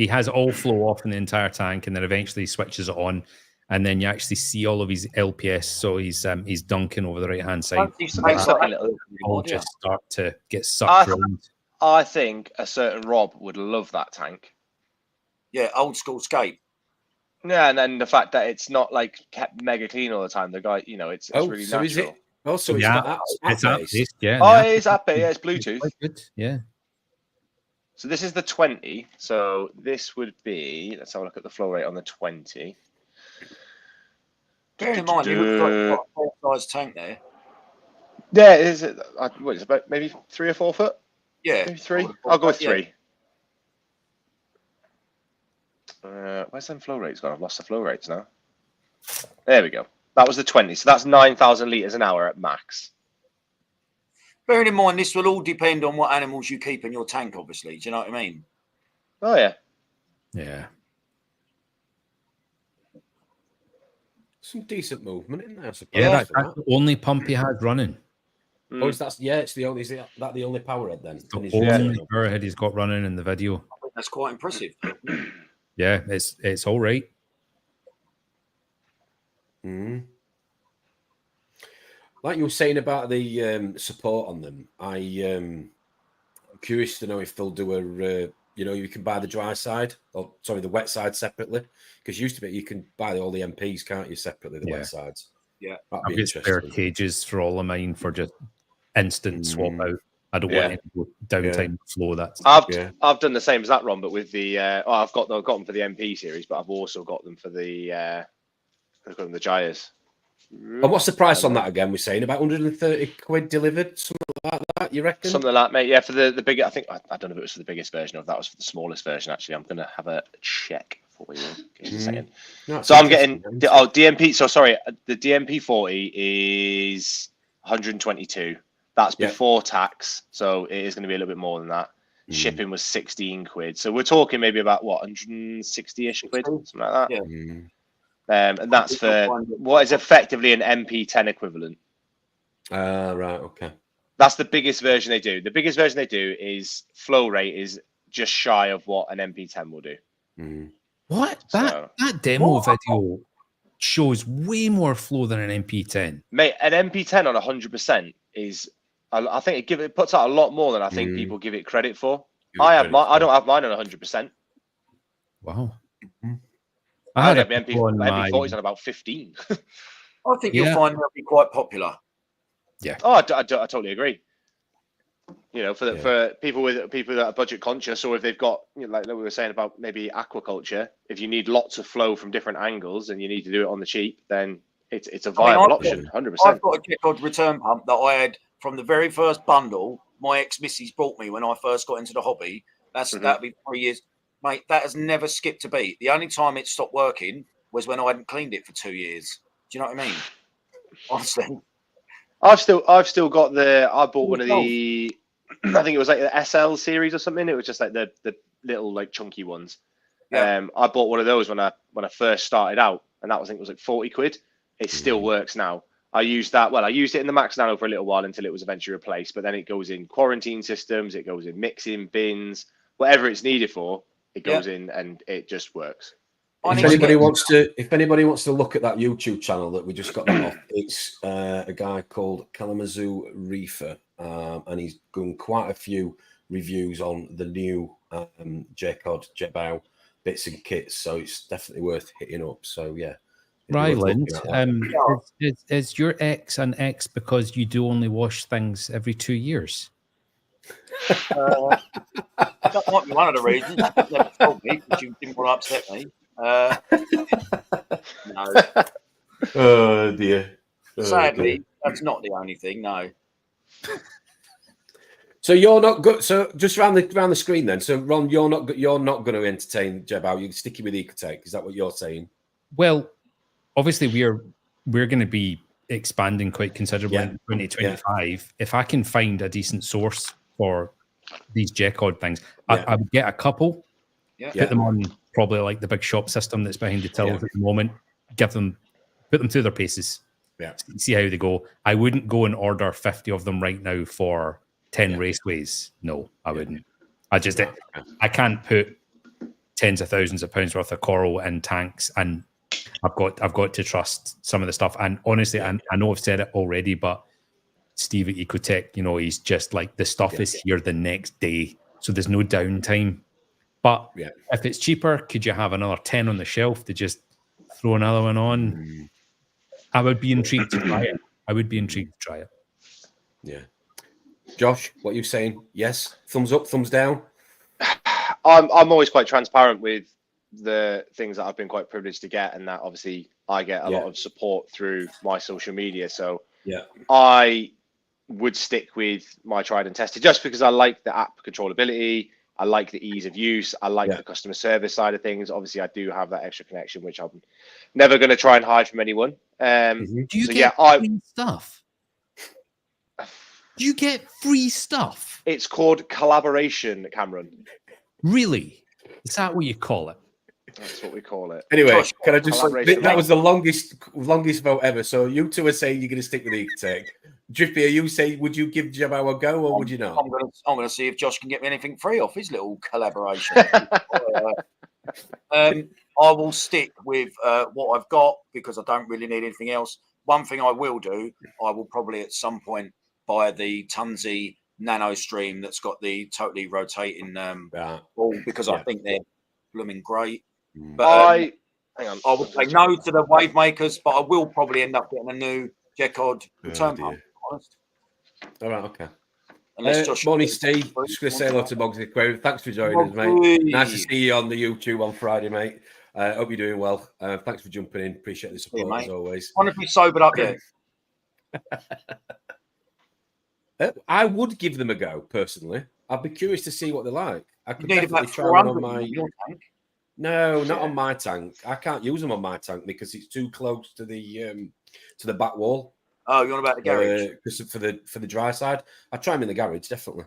has all flow off in the entire tank, and then eventually switches it on, and then you actually see all of his LPS. So he's dunking over the right hand side. All just start to get sucked around. I think a certain Rob would love that tank. Yeah, old school skate. Yeah, and then the fact that it's not like kept mega clean all the time. The guy, it's really natural. Is it? Oh, so it's app-based. Yeah. Oh, it is app-based. Yeah, it's Bluetooth. It's good. Yeah. So this is the 20. So this would be, let's have a look at the flow rate on the 20. Bear in mind, you look like a size tank there. Yeah, is it? What is it, about maybe 3 or 4 foot? Yeah. Maybe 3. I'll go with 3. Where's them flow rates gone? I've lost the flow rates now. There we go. That was the 20. So that's 9,000 litres an hour at max. bearing in mind this will all depend on what animals you keep in your tank, obviously. Do you know what I mean? Oh yeah. Yeah. Some decent movement in there, I suppose. Yeah, that's the only pump he had running. Oh, it's the only. Is that the only power head then? The only power head he's got running in the video. I think that's quite impressive. Yeah, it's all right. Mm. Like you were saying about the support on them, I'm curious to know if they'll do a. You can buy the dry side, or sorry, the wet side separately, because used to be you can buy all the MPs, can't you, separately, the wet sides? Yeah, that'd I've be got spare interesting. cages for all of mine for just instant swap out. I don't want any downtime flow. I've done the same as that, Ron, but with the I've got them for the MP series, but I've also got them for the Gyres. And what's the price on that again? We're saying about 130 quid delivered, something like that. You reckon? Something like that, mate. Yeah, for the bigger. I think I don't know if it was for the biggest version or if that was for the smallest version. Actually, I'm gonna have a check for you. Give me a second. No, so I'm getting DMP. So sorry, the DMP 40 is 122. That's before tax, so it is going to be a little bit more than that. Shipping was 16 quid. So we're talking maybe about what 160ish quid, something like that. Yeah. And that's for what is effectively an MP10 equivalent. Right, okay. That's the biggest version they do. The biggest version they do is flow rate is just shy of what an MP10 will do. What? That demo video shows way more flow than an MP10. Mate, an MP10 on 100% is, I think it puts out a lot more than I think people give it credit for. I don't have mine on 100%. Wow. I had MP40s on about 15. I think you'll find they'll be quite popular. Yeah. Oh, I totally agree. For people that are budget conscious, or if they've got, like we were saying about maybe aquaculture, if you need lots of flow from different angles and you need to do it on the cheap, then it's a viable option. 100%. I've got a Jecod return pump that I had from the very first bundle my ex-missus bought me when I first got into the hobby. That'd be 3 years. Mate, that has never skipped a beat. The only time it stopped working was when I hadn't cleaned it for 2 years. Do you know what I mean? Honestly. I've still got I bought one of the, I think it was like the SL series or something. It was just like the little like chunky ones. Yeah. I bought one of those when I first started out, and that I think it was like 40 quid. It still works now. I used it in the Max Nano for a little while until it was eventually replaced, but then it goes in quarantine systems, it goes in mixing bins, whatever it's needed for, it goes in and it just works. If anybody wants to look at that YouTube channel that we just got that off, it's a guy called Kalamazoo Reefer, and he's done quite a few reviews on the new Jecod Jetbow bits and kits, so it's definitely worth hitting up. So yeah. Ryland, is your ex an ex because you do only wash things every 2 years? That might be one of the reasons. You never told me because you didn't want to upset me. No. Oh dear. Sadly, that's not the only thing. No. So you're not good. So just around the screen then. So Ron, you're not going to entertain Jetbow. You're sticking with Ecotech. Is that what you're saying? Well, obviously we're going to be expanding quite considerably in 2025. Yeah. If I can find a decent source for these Jecod things, I would get a couple, put them on probably like the big shop system that's behind the tills at the moment, put them through their paces, see how they go. I wouldn't go and order 50 of them right now for 10 raceways. No, I wouldn't. I can't put tens of thousands of pounds worth of coral in tanks, and I've got to trust some of the stuff. And honestly, I know I've said it already, but Steve at Ecotech, he's just like, the stuff is here the next day, so there's no downtime. But if it's cheaper, could you have another 10 on the shelf to just throw another one on? I would be intrigued to try it. Yeah. Josh, what are you saying? Yes? Thumbs up, thumbs down? I'm always quite transparent with the things that I've been quite privileged to get, and that obviously I get a lot of support through my social media. So I would stick with my tried and tested, just because I like the app controllability. I like the ease of use. I like the customer service side of things. Obviously, I do have that extra connection, which I'm never going to try and hide from anyone. Do you get stuff? You get free stuff. It's called collaboration, Cameron. Really? Is that what you call it? That's what we call it. Anyway, Josh, can I just? collaboration, That was the longest vote ever. So you two are saying you're going to stick with Ecotech. Drippy, are you saying would you give Jebao a go or would you not? I'm going to see if Josh can get me anything free off his little collaboration. I will stick with what I've got because I don't really need anything else. One thing I will do, I will probably at some point buy the Tunzi Nano Stream that's got the totally rotating ball because I think they're blooming great. But hang on. I would say no to the wave makers, but I will probably end up getting a new Jecod return pump. Honest. All right, okay. Morning, Steve. Just going to say hello to Boggs Aquarium. Thanks for joining us, mate. Nice to see you on the YouTube on Friday, mate. Hope you're doing well. Thanks for jumping in. Appreciate the support as always. Want to be sobered up yet? I would give them a go personally. I'd be curious to see what they're like. I could definitely try one on my tank. No, not on my tank. I can't use them on my tank because it's too close to the back wall. Oh, you're on about the garage? For the dry side, I'd try them in the garage, definitely.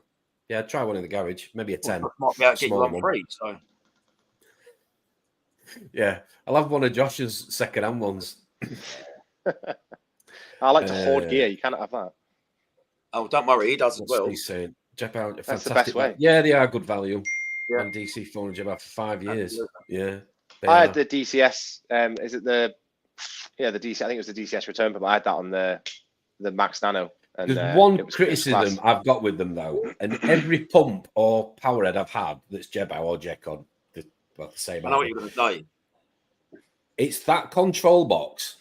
Yeah, I'd try one in the garage, maybe a 10. Might be able to get you on free, so. Yeah, I'll have one of Josh's second-hand ones. I like to hoard gear. You cannot have that. Oh, don't worry, he does as well. He's saying, Jebao, that's the best way. Yeah, they are good value. Yeah. On DC phone and Jebao for 5 years. Yeah. I had the DCS. Is it the DC? I think it was the DCS return pump. I had that on the Max Nano. And, there's one criticism I've got with them though, and every pump or power head I've had that's Jebao or Jecod, the same. I know what you're going to say. It's that control box.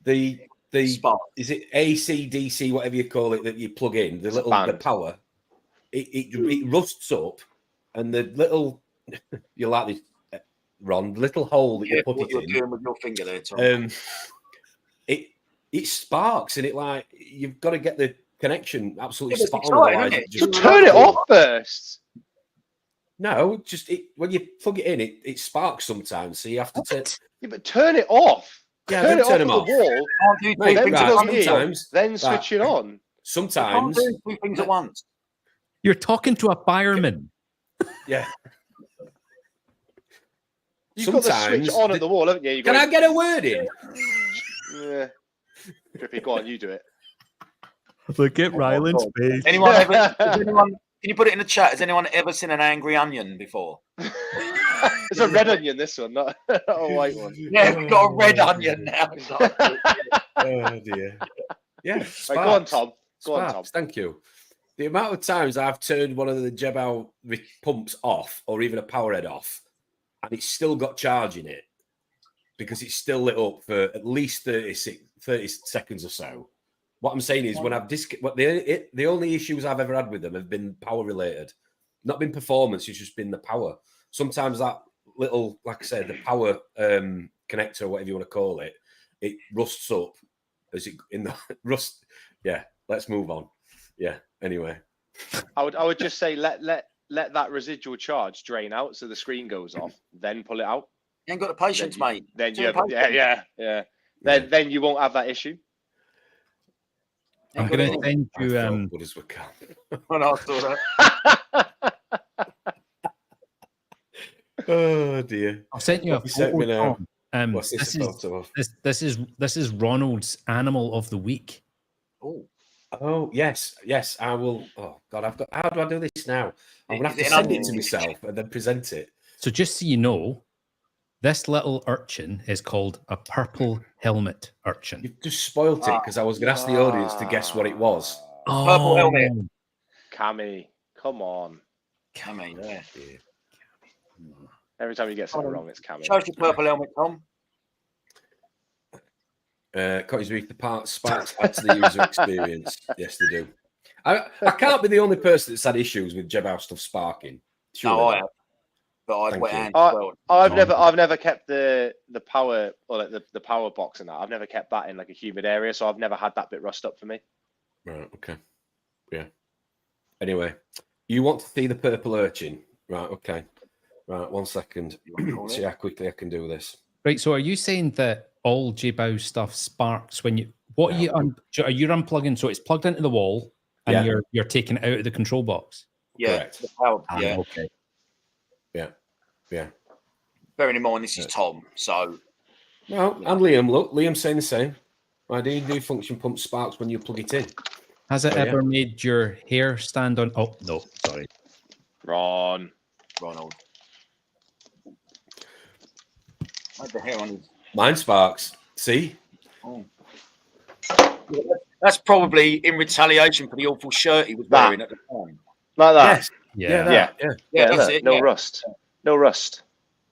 The Spark. Is it AC, DC, whatever you call it, that you plug in, the power, it rusts up, and the little, you like this, Ron, little hole that you put it in. Doing with your finger there, Tom. It sparks, and you've got to get the connection absolutely spot on. Otherwise, just turn it off first. No, when you plug it in, it sparks sometimes, so you have to turn. Yeah, but turn it off. Yeah, turn it turn off the wall. Then switch it on. Sometimes you can't do two things at once. You're talking to a fireman. Yeah. You've got the switch on at the wall, haven't you? Can I get a word in? Yeah. Drippy, go on, you do it. Look at Ryland's face. Can you put it in the chat? Has anyone ever seen an angry onion before? It's a red onion, this one, not a white one. Yeah, we've got a red onion now. Oh dear. Yeah. Right, go on, Tom. Go on, Tom. Thank you. The amount of times I've turned one of the Jebao pumps off, or even a power head off, and it's still got charge in it because it's still lit up for at least 30 seconds or so. What I'm saying is, when I've the only issues I've ever had with them have been power related, not been performance. It's just been the power. Sometimes that little, like I said, the power connector, whatever you want to call it, it rusts up. As it in the rust? Yeah. Let's move on. Yeah. Anyway, I would just say let that residual charge drain out so the screen goes off. Then pull it out. You ain't got the patience, mate. Then Then you won't have that issue. I'm going to send you. What is we can? Oh dear! I've sent you a photo. What's this photo of? This is Ronald's animal of the week. Oh yes. I will. Oh God, I've got. How do I do this now? I'm gonna have to send it to myself and then present it. So just so you know, this little urchin is called a purple helmet urchin. You've just spoilt it because I was going to ask the audience to guess what it was. Oh. Purple helmet. Cammy, come on. Cammy, yeah. Every time you get something wrong, it's Cammy. Show us your purple helmet, Tom. Cottage Reef, the part sparks add to the user experience. Yes, they do. I can't be the only person that's had issues with Jebao stuff sparking. Surely no, I have. But I've wet hands as well. I've never kept the power or like the power box and that. I've never kept that in like a humid area, so I've never had that bit rust up for me. Right. Okay. Yeah. Anyway, you want to see the purple urchin, right? Okay. Right. 1 second. See how quickly I can do this. Right. So, are you saying that all Jebao stuff sparks when you? What are you? Are you unplugging? So it's plugged into the wall. and you're taking it out of the control box. Yeah, correct. Yeah. Okay. Yeah. Bearing in mind this is Tom, so. Well, and Liam. Look, Liam's saying the same. Why do you do function pump sparks when you plug it in? Has it ever made your hair stand on? Oh no, sorry, Ronald. The hair on his... Mine sparks. See? Oh. That's probably in retaliation for the awful shirt he was wearing at the time. Like that. Yes. Yeah. That's it. No rust. No rust.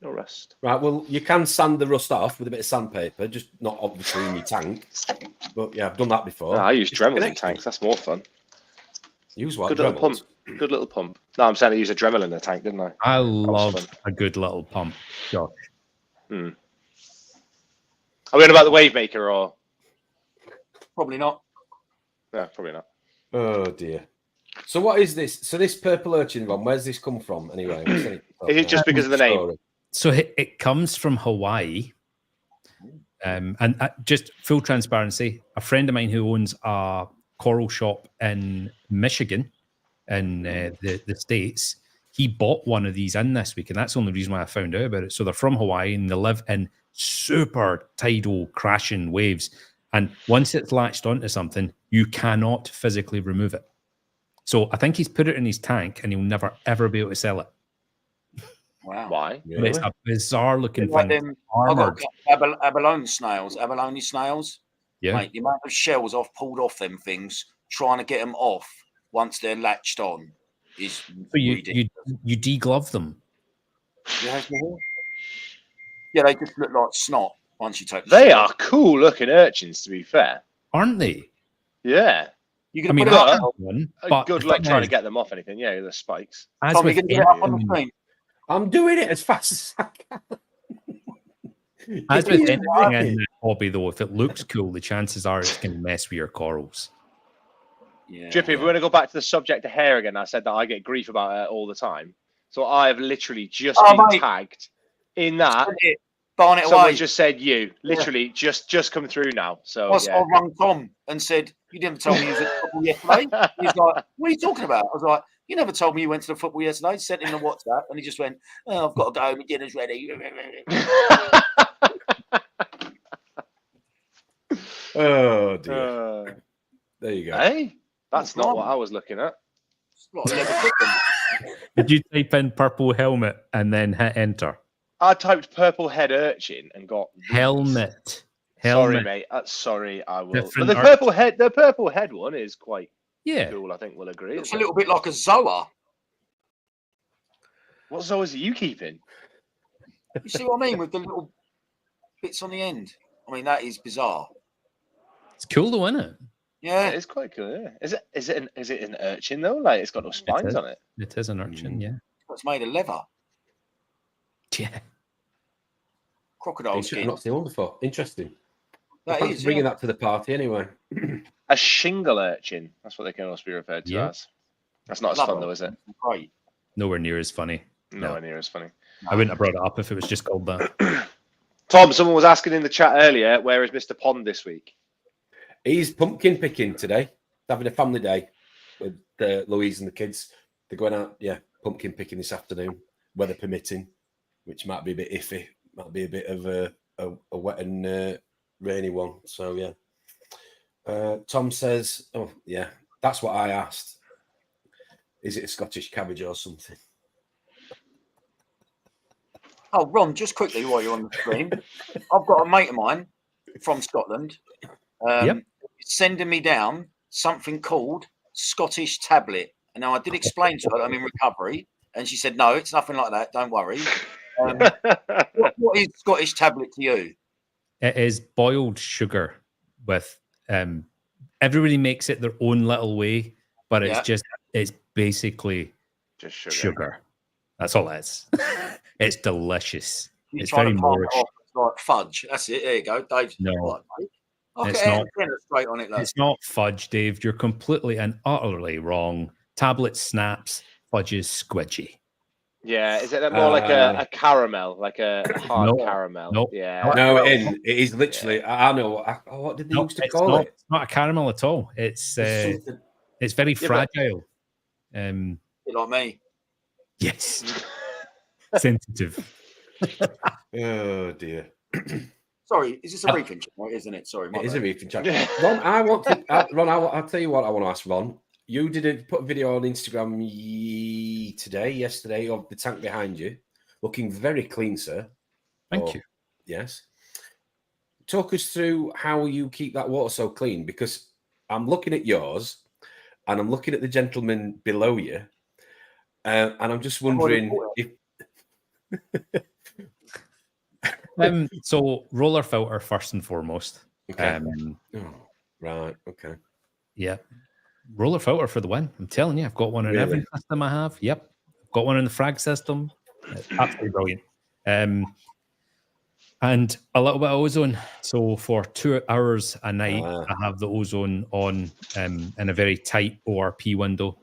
Right. Well, you can sand the rust off with a bit of sandpaper, just not obviously in your tank. But yeah, I've done that before. I use Dremel in tanks. That's more fun. Use what? Good little pump. Good little pump. No, I'm saying I use a Dremel in the tank, didn't I? I love a good little pump. Josh. Are we on about the wavemaker or? Probably not. No, probably not. Oh dear. So what is this? So this purple urchin one, where's this come from anyway? Is it just because of the name? So it comes from Hawaii. And just full transparency, a friend of mine who owns a coral shop in Michigan, in the States, he bought one of these in this week, and that's the only reason why I found out about it. So they're from Hawaii, and they live in super tidal crashing waves. And once it's latched onto something, you cannot physically remove it. So I think he's put it in his tank, and he'll never, ever be able to sell it. Wow. Why? Yeah. It's a bizarre looking like thing. I've got abalone snails. Yeah. Mate, the amount of shells I've pulled off them things, trying to get them off once they're latched on, is so you deglove them. Yeah, they just look like snot once you take them. They are cool looking urchins, to be fair. Aren't they? Yeah. You can put it up one, good luck trying to get them off anything. Yeah, the spikes. Tom, you can get it up on the screen. I'm doing it as fast as I can. As with anything in the hobby, though, if it looks cool, the chances are it's going to mess with your corals. Yeah. Drippy, if we're going to go back to the subject of hair again, I said that I get grief about it all the time. So I have literally just been tagged in that. Barn it Someone away. just said you. Literally just come through now. So I rang Tom and said, "You didn't tell me you was at football yesterday." He's like, "What are you talking about?" I was like, "You never told me you went to the football yesterday." Sent him a WhatsApp, and he just went, "Oh, I've got to go. My dinner's ready." Oh dear. There you go. Hey, that's not what I was looking at. Did you type in purple helmet and then hit enter? I typed purple head urchin and got helmet. Sorry, mate. Sorry, I will. Different but the purple head one is quite cool. I think we'll agree. It's a little bit like a Zoa. What Zoas are you keeping? You see what I mean with the little bits on the end? I mean, that is bizarre. It's cool though, isn't it? Yeah, it's quite cool. Yeah. Is it an urchin though? Like it's got no spines on it. It is an urchin. Yeah. It's made of leather. Yeah. Crocodile skin. I've not seen one before. Interesting. That is bringing that to the party anyway. A shingle urchin. That's what they can also be referred to as. That's not as fun though, is it? Right. Nowhere near as funny. Nowhere near as funny. I wouldn't have brought it up if it was just called that. Tom, someone was asking in the chat earlier, where is Mr. Pond this week? He's pumpkin picking today. Having a family day with Louise and the kids. They're going out, pumpkin picking this afternoon, weather permitting, which might be a bit iffy. Might be a bit of a wet and rainy one. So, yeah. Tom says, oh, yeah, that's what I asked. Is it a Scottish cabbage or something? Oh, Ron, just quickly while you're on the screen, I've got a mate of mine from Scotland sending me down something called Scottish tablet. And now I did explain to her that I'm in recovery, and she said, no, it's nothing like that. Don't worry. What is Scottish tablet to you? It is boiled sugar with everybody makes it their own little way, but it's basically just sugar. That's all it is. It's delicious. It's very Moorish. It's like fudge. That's it. There you go, Dave. No, it's not. Straight on it, it's not fudge, Dave. You're completely and utterly wrong. Tablet snaps, fudge is squidgy. Yeah, is it more like a caramel, like a hard caramel? No, yeah. No, it is literally. I know. What did they used to call it? It's not a caramel at all. It's It's very fragile. Like me. Yes. Sensitive. Oh dear. Sorry, is this a reefing chat, isn't it? Sorry, it is a reefing chat. Ron, I'll tell you what I want to ask Ron. You put a video on Instagram yesterday of the tank behind you, looking very clean, sir. Thank you. Yes. Talk us through how you keep that water so clean, because I'm looking at yours and I'm looking at the gentleman below you, and I'm just wondering if. So roller filter first and foremost. Okay. Right. Okay. Yeah. Roller filter for the win. I'm telling you, I've got one in every system I have. Yep. I've got one in the frag system. It's absolutely brilliant. And a little bit of ozone. So for 2 hours a night, I have the ozone on in a very tight ORP window.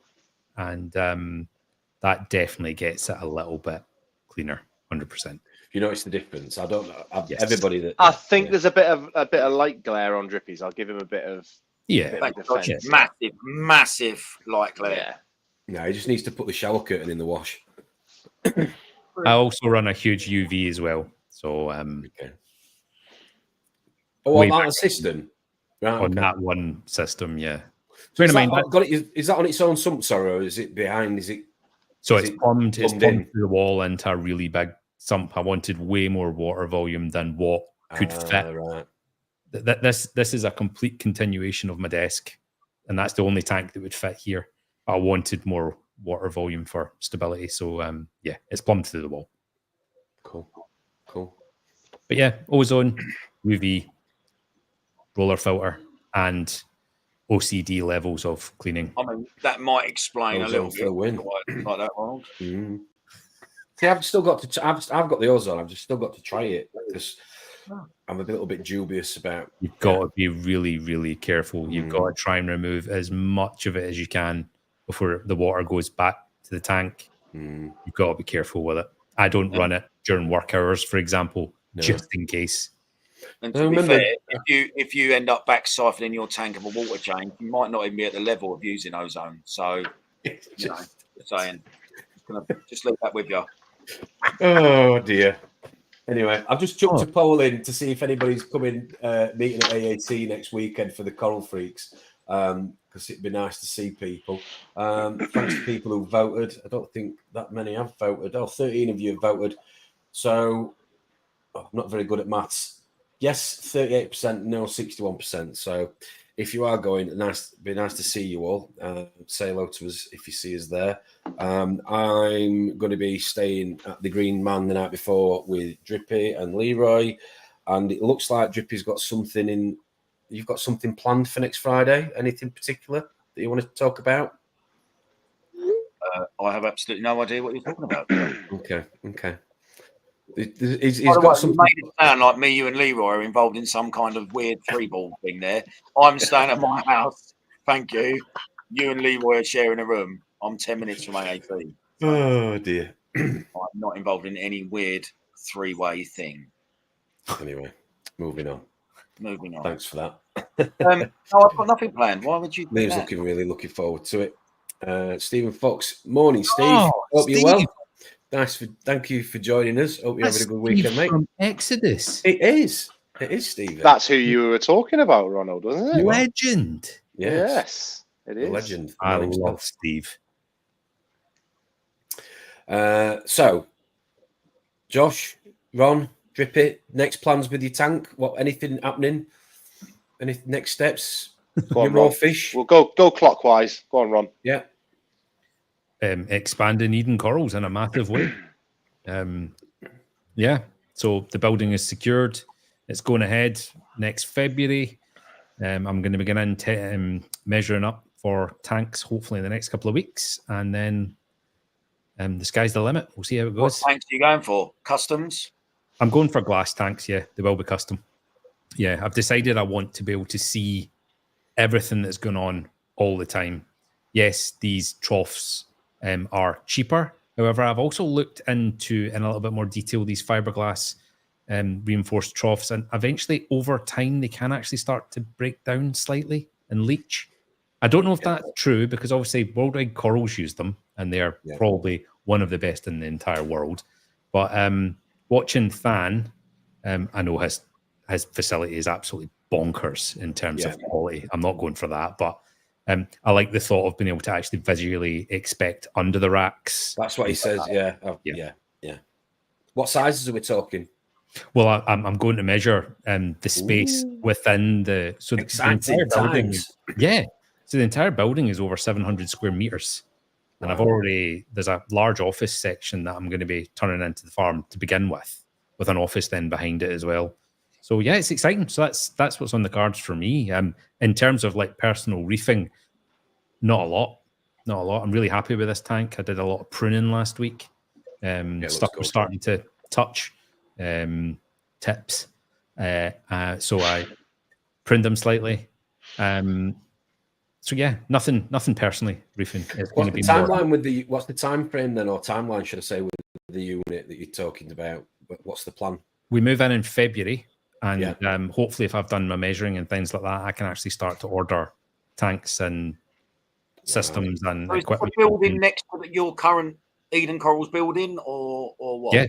And that definitely gets it a little bit cleaner, 100%. You notice the difference? I don't know. Everybody that I think there's a bit of light glare on Drippy's. I'll give him a bit of massive light glare. Yeah, he just needs to put the shower curtain in the wash. I also run a huge UV as well. So okay. Oh, on that system? Right, on that one system, yeah. So is that on its own sump, or is it behind? So it's plumbed through the wall into a really big sump. I wanted way more water volume than what could fit. Right. This is a complete continuation of my desk, and that's the only tank that would fit here. I wanted more water volume for stability, so yeah, it's plumbed through the wall. Cool. But yeah, ozone, UV, roller filter, and OCD levels of cleaning. I mean, that might explain a little bit win. Like that, Ronald. See, I've still got to. I've got the ozone. I've just still got to try it because I'm a little bit dubious about. You've got to be really, really careful. You've got to try and remove as much of it as you can before the water goes back to the tank. You've got to be careful with it. I don't run it during work hours, for example, just in case. And to be fair, if you end up back siphoning your tank of a water change, you might not even be at the level of using ozone. So, just saying, just leave that with you. Oh dear. Anyway, I've just chucked a poll in to see if anybody's coming meeting at AAT next weekend for the Coral Freaks, because it'd be nice to see people. Thanks to people who voted. I don't think that many have voted. 13 of you have voted. So I'm not very good at maths. Yes, 38%, no, 61%. So if you are going, be nice to see you all. Say hello to us if you see us there. I'm going to be staying at the Green Man the night before with Drippy and Leroy. And it looks like Drippy's got something in. You've got something planned for next Friday? Anything particular that you want to talk about? I have absolutely no idea what you're talking about. Okay. He's got something. You made it sound like me, you, and Leroy are involved in some kind of weird 3-ball thing there. I'm staying at my house. Thank you. You and Leroy are sharing a room. I'm 10 minutes from AAT. Oh dear. I'm not involved in any weird 3-way thing. Anyway, moving on. Thanks for that. No, I've got nothing planned. Why would you? Liam's looking forward to it. Stephen Fox, morning, Steve. Hope you're well. Thank you for joining us. Hope you're having a good weekend, mate. From Exodus. It is, Stephen. That's who you were talking about, Ronald, wasn't it? Legend. Yes, it is. Legend. I love Steve. So, Josh, Ron, Drippy, next plans with your tank? Anything happening? Any next steps? Go on, raw Ron. fish? We'll go clockwise. Go on, Ron. Yeah. Expanding Eden Corals in a massive way. Yeah. So the building is secured. It's going ahead next February. I'm going to begin measuring up for tanks, hopefully in the next couple of weeks. And then the sky's the limit. We'll see how it goes. What tanks are you going for? Customs? I'm going for glass tanks, yeah. They will be custom. Yeah, I've decided I want to be able to see everything that's going on all the time. Yes, these troughs are cheaper. However, I've also looked into, in a little bit more detail, these fiberglass reinforced troughs. And eventually, over time, they can actually start to break down slightly and leach. I don't know if that's true because obviously Worldwide Corals use them and they're probably one of the best in the entire world. But watching Than, I know his facility is absolutely bonkers in terms of quality. I'm not going for that, but I like the thought of being able to actually visually inspect under the racks. That's what he says. Yeah. What sizes are we talking? Well, I'm going to measure the space within the exciting times. So the entire building is over 700 square meters, and there's a large office section that I'm going to be turning into the farm to begin with an office then behind it as well. So yeah, it's exciting. So that's what's on the cards for me. In terms of like personal reefing, not a lot. I'm really happy with this tank. I did a lot of pruning last week. Stuff was starting to touch tips. So I pruned them slightly. So yeah, nothing personally reefing. It's what's the timeline what's the time frame then, or timeline should I say, with the unit that you're talking about? What's the plan? We move in February, and hopefully if I've done my measuring and things like that, I can actually start to order tanks and systems and equipment. Is the building next to your current Eden Corals building, or what? Yeah,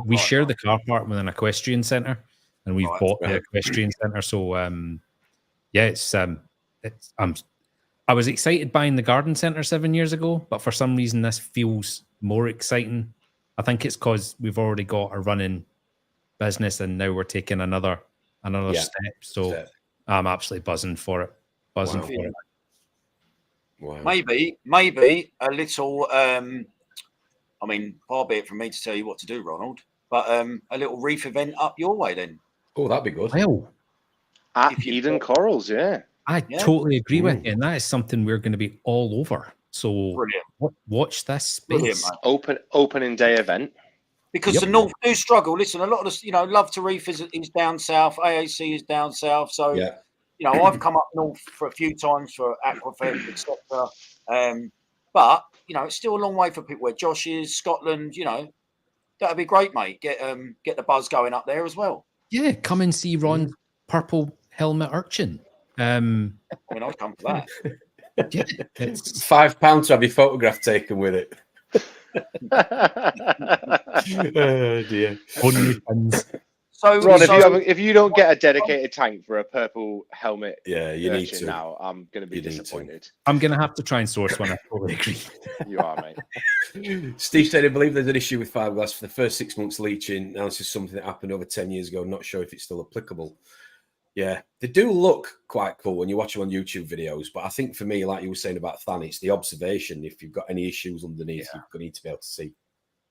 we share the car park with an equestrian centre, and we've bought the equestrian centre. So I was excited buying the garden centre 7 years ago, but for some reason this feels more exciting. I think it's because we've already got a running business, and now we're taking another step. So I'm absolutely buzzing for it. Wow. Maybe a little. I mean, far be it from me to tell you what to do, Ronald, but a little reef event up your way then. Oh, that'd be good. Well, at Eden Corals, I totally agree with you, and that is something we're going to be all over. So watch this space. Opening day event. Because the North do struggle. Listen, a lot of us, love to reef is down south. AAC is down south. So, I've come up north for a few times for Aquafed, etc. But, it's still a long way for people where Josh is, Scotland, that'd be great, mate. Get the buzz going up there as well. Yeah, come and see Ron's purple helmet urchin. I mean, I'd come for that. It's £5 to have your photograph taken with it. Oh dear. So, Ron, if you don't get a dedicated tank for a purple helmet, you need to. Now I'm going to be disappointed. I'm going to have to try and source one. I totally agree. You are, mate. Steve said, I believe there's an issue with fiberglass for the first 6 months leaching. Now this is something that happened over 10 years ago. Not sure if it's still applicable. Yeah, they do look quite cool when you watch them on YouTube videos. But I think for me, like you were saying about Than, it's the observation. If you've got any issues underneath, you need to be able to see.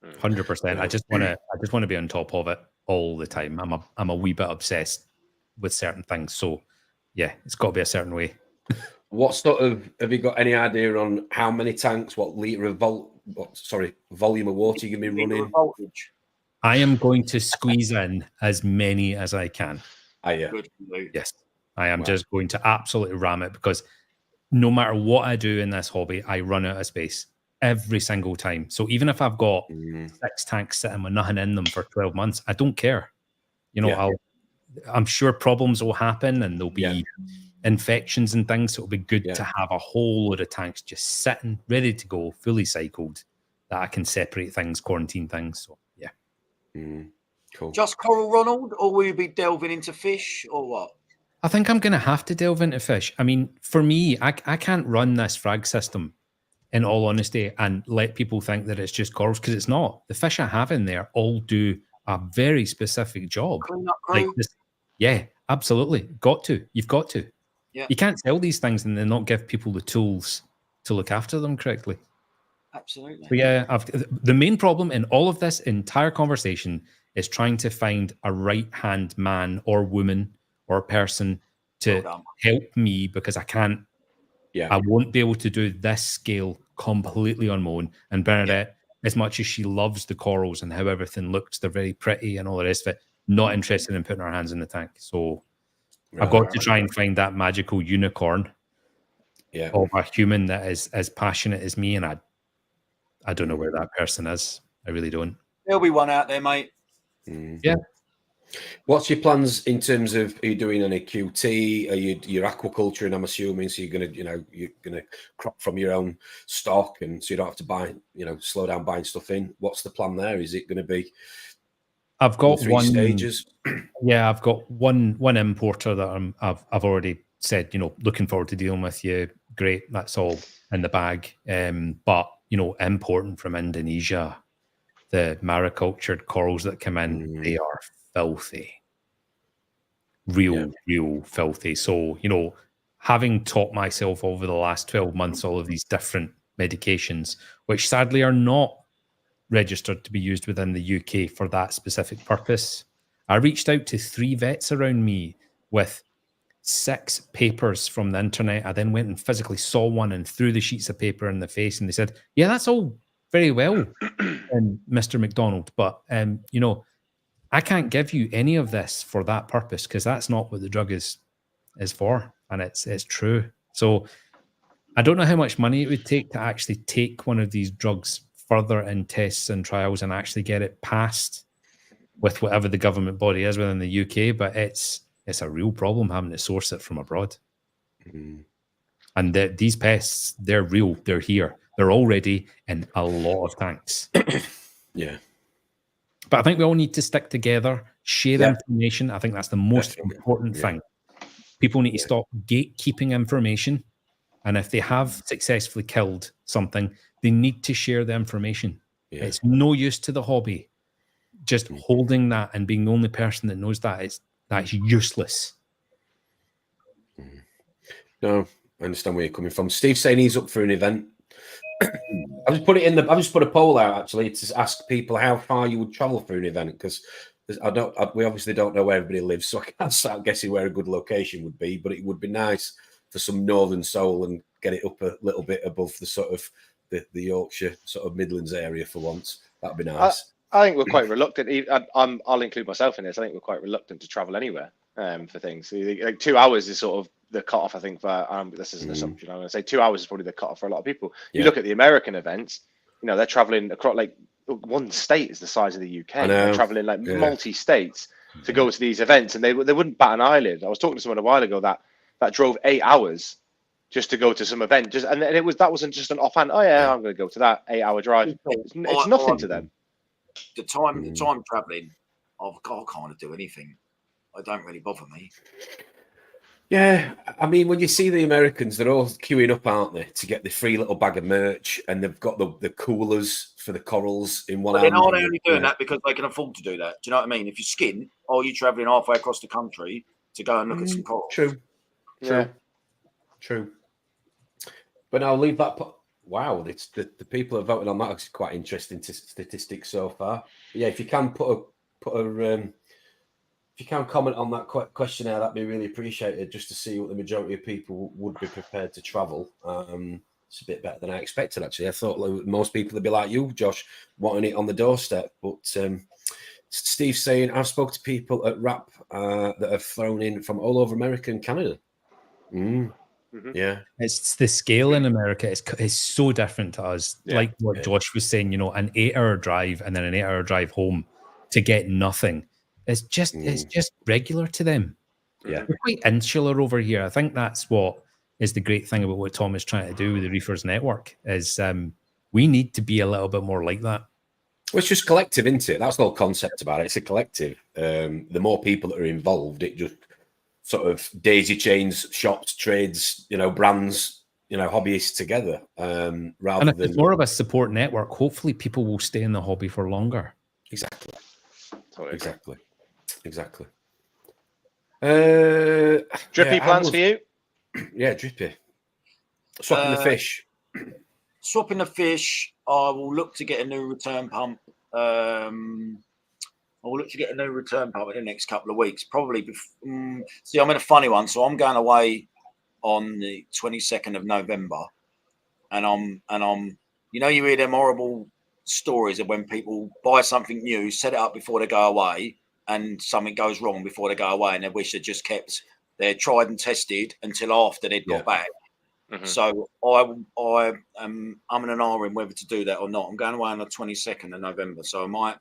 100%. I just want to be on top of it all the time. I'm a wee bit obsessed with certain things. So yeah, it's got to be a certain way. What sort of, have you got any idea on how many tanks, what litre of volume of water you're going to be running? I am going to squeeze in as many as I can. Yes, I am just going to absolutely ram it, because no matter what I do in this hobby, I run out of space every single time. So even if I've got 6 tanks sitting with nothing in them for 12 months, I don't care. I'm sure problems will happen and there'll be infections and things. So it'll be good to have a whole load of tanks just sitting, ready to go, fully cycled, that I can separate things, quarantine things. So cool. Just coral, Ronald, or will you be delving into fish, or what? I think I'm going to have to delve into fish. I mean, for me, I can't run this frag system, in all honesty, and let people think that it's just corals, because it's not. The fish I have in there all do a very specific job. Like this, absolutely. You've got to. Yeah. You can't sell these things and then not give people the tools to look after them correctly. Absolutely. But the main problem in all of this entire conversation is trying to find a right-hand man or woman or person to help me, because I can't. I won't be able to do this scale completely on my own. And Bernadette, as much as she loves the corals and how everything looks, they're very pretty and all the rest of it, not interested in putting her hands in the tank. So I've got to try and find that magical unicorn of a human that is as passionate as me. And I don't know where that person is. I really don't. There'll be one out there, mate. Yeah. What's your plans in terms of, are you doing any QT? Are you're aquaculture, and I'm assuming, so you're gonna crop from your own stock, and so you don't have to buy, slow down buying stuff in. What's the plan there? Is it going to be? I've got three stages. Yeah, I've got one importer that I've already said, looking forward to dealing with you. Great, that's all in the bag. But importing from Indonesia, the maricultured corals that come in, they are filthy. Real filthy. So, having taught myself over the last 12 months all of these different medications, which sadly are not registered to be used within the UK for that specific purpose, I reached out to 3 vets around me with 6 papers from the internet. I then went and physically saw one and threw the sheets of paper in the face, and they said, yeah, that's all very well, Mr. McDonald, but I can't give you any of this for that purpose, because that's not what the drug is for, and it's true. So I don't know how much money it would take to actually take one of these drugs further in tests and trials and actually get it passed with whatever the government body is within the UK, but it's a real problem having to source it from abroad. And these pests, they're real, they're here, they're already in a lot of tanks. Yeah. But I think we all need to stick together, share the information. I think that's the most important thing. People need to stop gatekeeping information. And if they have successfully killed something, they need to share the information. Yeah. It's no use to the hobby just holding that and being the only person that knows that. That's useless. No, I understand where you're coming from. Steve's saying he's up for an event. I've just put a poll out actually to ask people how far you would travel for an event, because we obviously don't know where everybody lives, so I can't start guessing where a good location would be. But it would be nice for some northern soul and get it up a little bit above the sort of the Yorkshire sort of Midlands area for once. That'd be nice. I think we're quite reluctant. I'll include myself in this. I think we're quite reluctant to travel anywhere for things. So, like 2 hours is sort of the cutoff, I think. For this is an assumption. I'm going to say 2 hours is probably the cutoff for a lot of people. You look at the American events. They're traveling across, like, one state is the size of the UK. They're traveling like multi-states to go to these events, and they wouldn't bat an eyelid. I was talking to someone a while ago that drove 8 hours just to go to some event. That wasn't just an offhand. Oh yeah, I'm going to go to that 8-hour drive. It's nothing to them. The time traveling, I can't kind of do anything. It don't really bother me. Yeah, I mean, when you see the Americans, they're all queuing up, aren't they, to get the free little bag of merch, and they've got the coolers for the corals in one hand. They're not only doing that because they can afford to do that. Do you know what I mean? If you skin, you're traveling halfway across the country to go and look at some corals. True. But I'll leave that. Wow, it's the people that voted on that. It's quite interesting statistics so far. But yeah, if you can if you can comment on that questionnaire, that'd be really appreciated, just to see what the majority of people would be prepared to travel. It's a bit better than I expected, actually. I thought most people would be like you, Josh, wanting it on the doorstep. But Steve's saying, I've spoken to people at RAP that have flown in from all over America and Canada. Yeah, it's the scale in America is so different to us. Like what Josh was saying, an 8-hour drive and then an 8-hour drive home to get nothing. It's just regular to them. Yeah, we're quite insular over here. I think that's what is the great thing about what Tom is trying to do with the Reefers Network is we need to be a little bit more like that. Well, it's just collective, isn't it? That's the whole concept about it. It's a collective. The more people that are involved, it just sort of daisy chains, shops, trades, brands, hobbyists together. Rather than if more of a support network, hopefully people will stay in the hobby for longer. Exactly. Drippy plans for you? Yeah, drippy. Swapping the fish. Swapping the fish. I will look to get a new return pump. I will look to get a new return pump in the next couple of weeks. Probably. See, I'm in a funny one. So I'm going away on the 22nd of November, and I'm. You hear them horrible stories of when people buy something new, set it up before they go away, and something goes wrong before they go away, and they wish they just kept their tried and tested until after they'd got back. Mm-hmm. So I'm in an R in whether to do that or not. I'm going away on the 22nd of November, so I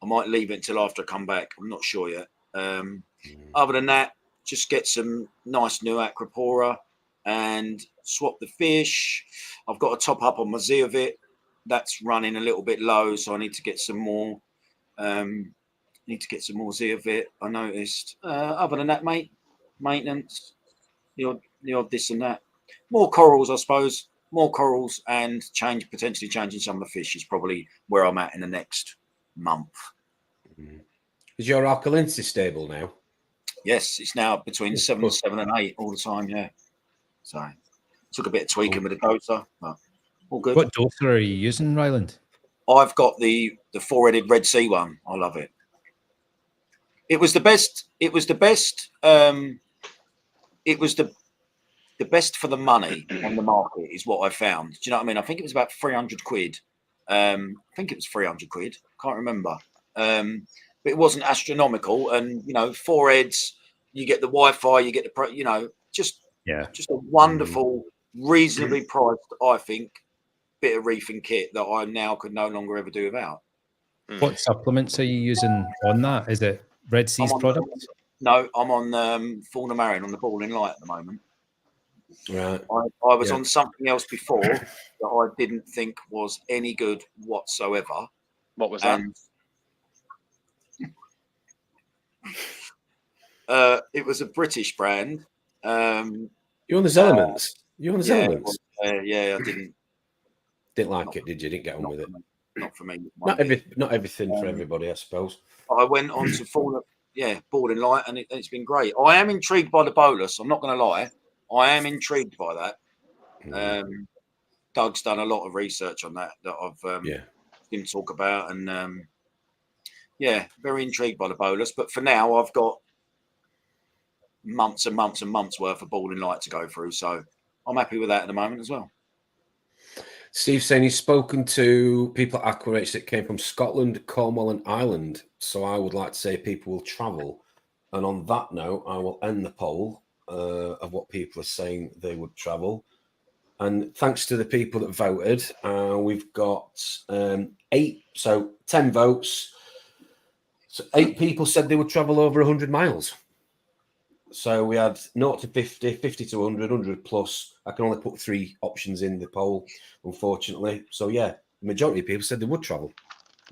I might leave it until after I come back. I'm not sure yet. Other than that, just get some nice new Aquapora and swap the fish. I've got to top up on my Zeovit. That's running a little bit low, so I need to get some more. Zeovit, I noticed. Other than that, mate, maintenance, the odd this and that. More corals, I suppose. More corals and potentially changing some of the fish is probably where I'm at in the next month. Is your alkalinity stable now? Yes, it's now between 7 and 8 all the time. Yeah, so took a bit of tweaking with the doser, but all good. What doser are you using, Ryland? I've got the 4-headed Red Sea one. I love it. It was the best. It was the best. It was the best for the money on the market is what I found. Do you know what I mean? I think it was about 300 quid. I think it was 300 quid. Can't remember. But it wasn't astronomical. And, 4 heads, you get the Wi-Fi, you get the, just a wonderful, reasonably priced, I think, bit of reefing kit that I now could no longer ever do without. What supplements are you using on that? Is it Red Sea's products? No, I'm on Fauna Marion on the Ball in Light at the moment. Right. I was on something else before that I didn't think was any good whatsoever. What was that? It was a British brand. You're on the Elements. You're on the Elements. Yeah, I didn't like it, did you? Didn't get on with it. Not for me. Not everything for everybody, I suppose. I went on to Fauna, Ball in Light, and it's been great. I am intrigued by the bolus. I'm not going to lie. I am intrigued by that. Doug's done a lot of research on that I've didn't talk about, and very intrigued by the bolus. But for now, I've got months and months and months worth of Ball in Light to go through, so I'm happy with that at the moment as well. Steve's saying he's spoken to people at Aquarium that came from Scotland, Cornwall, and Ireland. So I would like to say people will travel. And on that note, I will end the poll of what people are saying they would travel. And thanks to the people that voted, we've got 8, so 10 votes. So 8 people said they would travel over 100 miles. So we had 0 to 50, 50 to 100, 100 plus. I can only put 3 options in the poll, unfortunately. So, the majority of people said they would travel.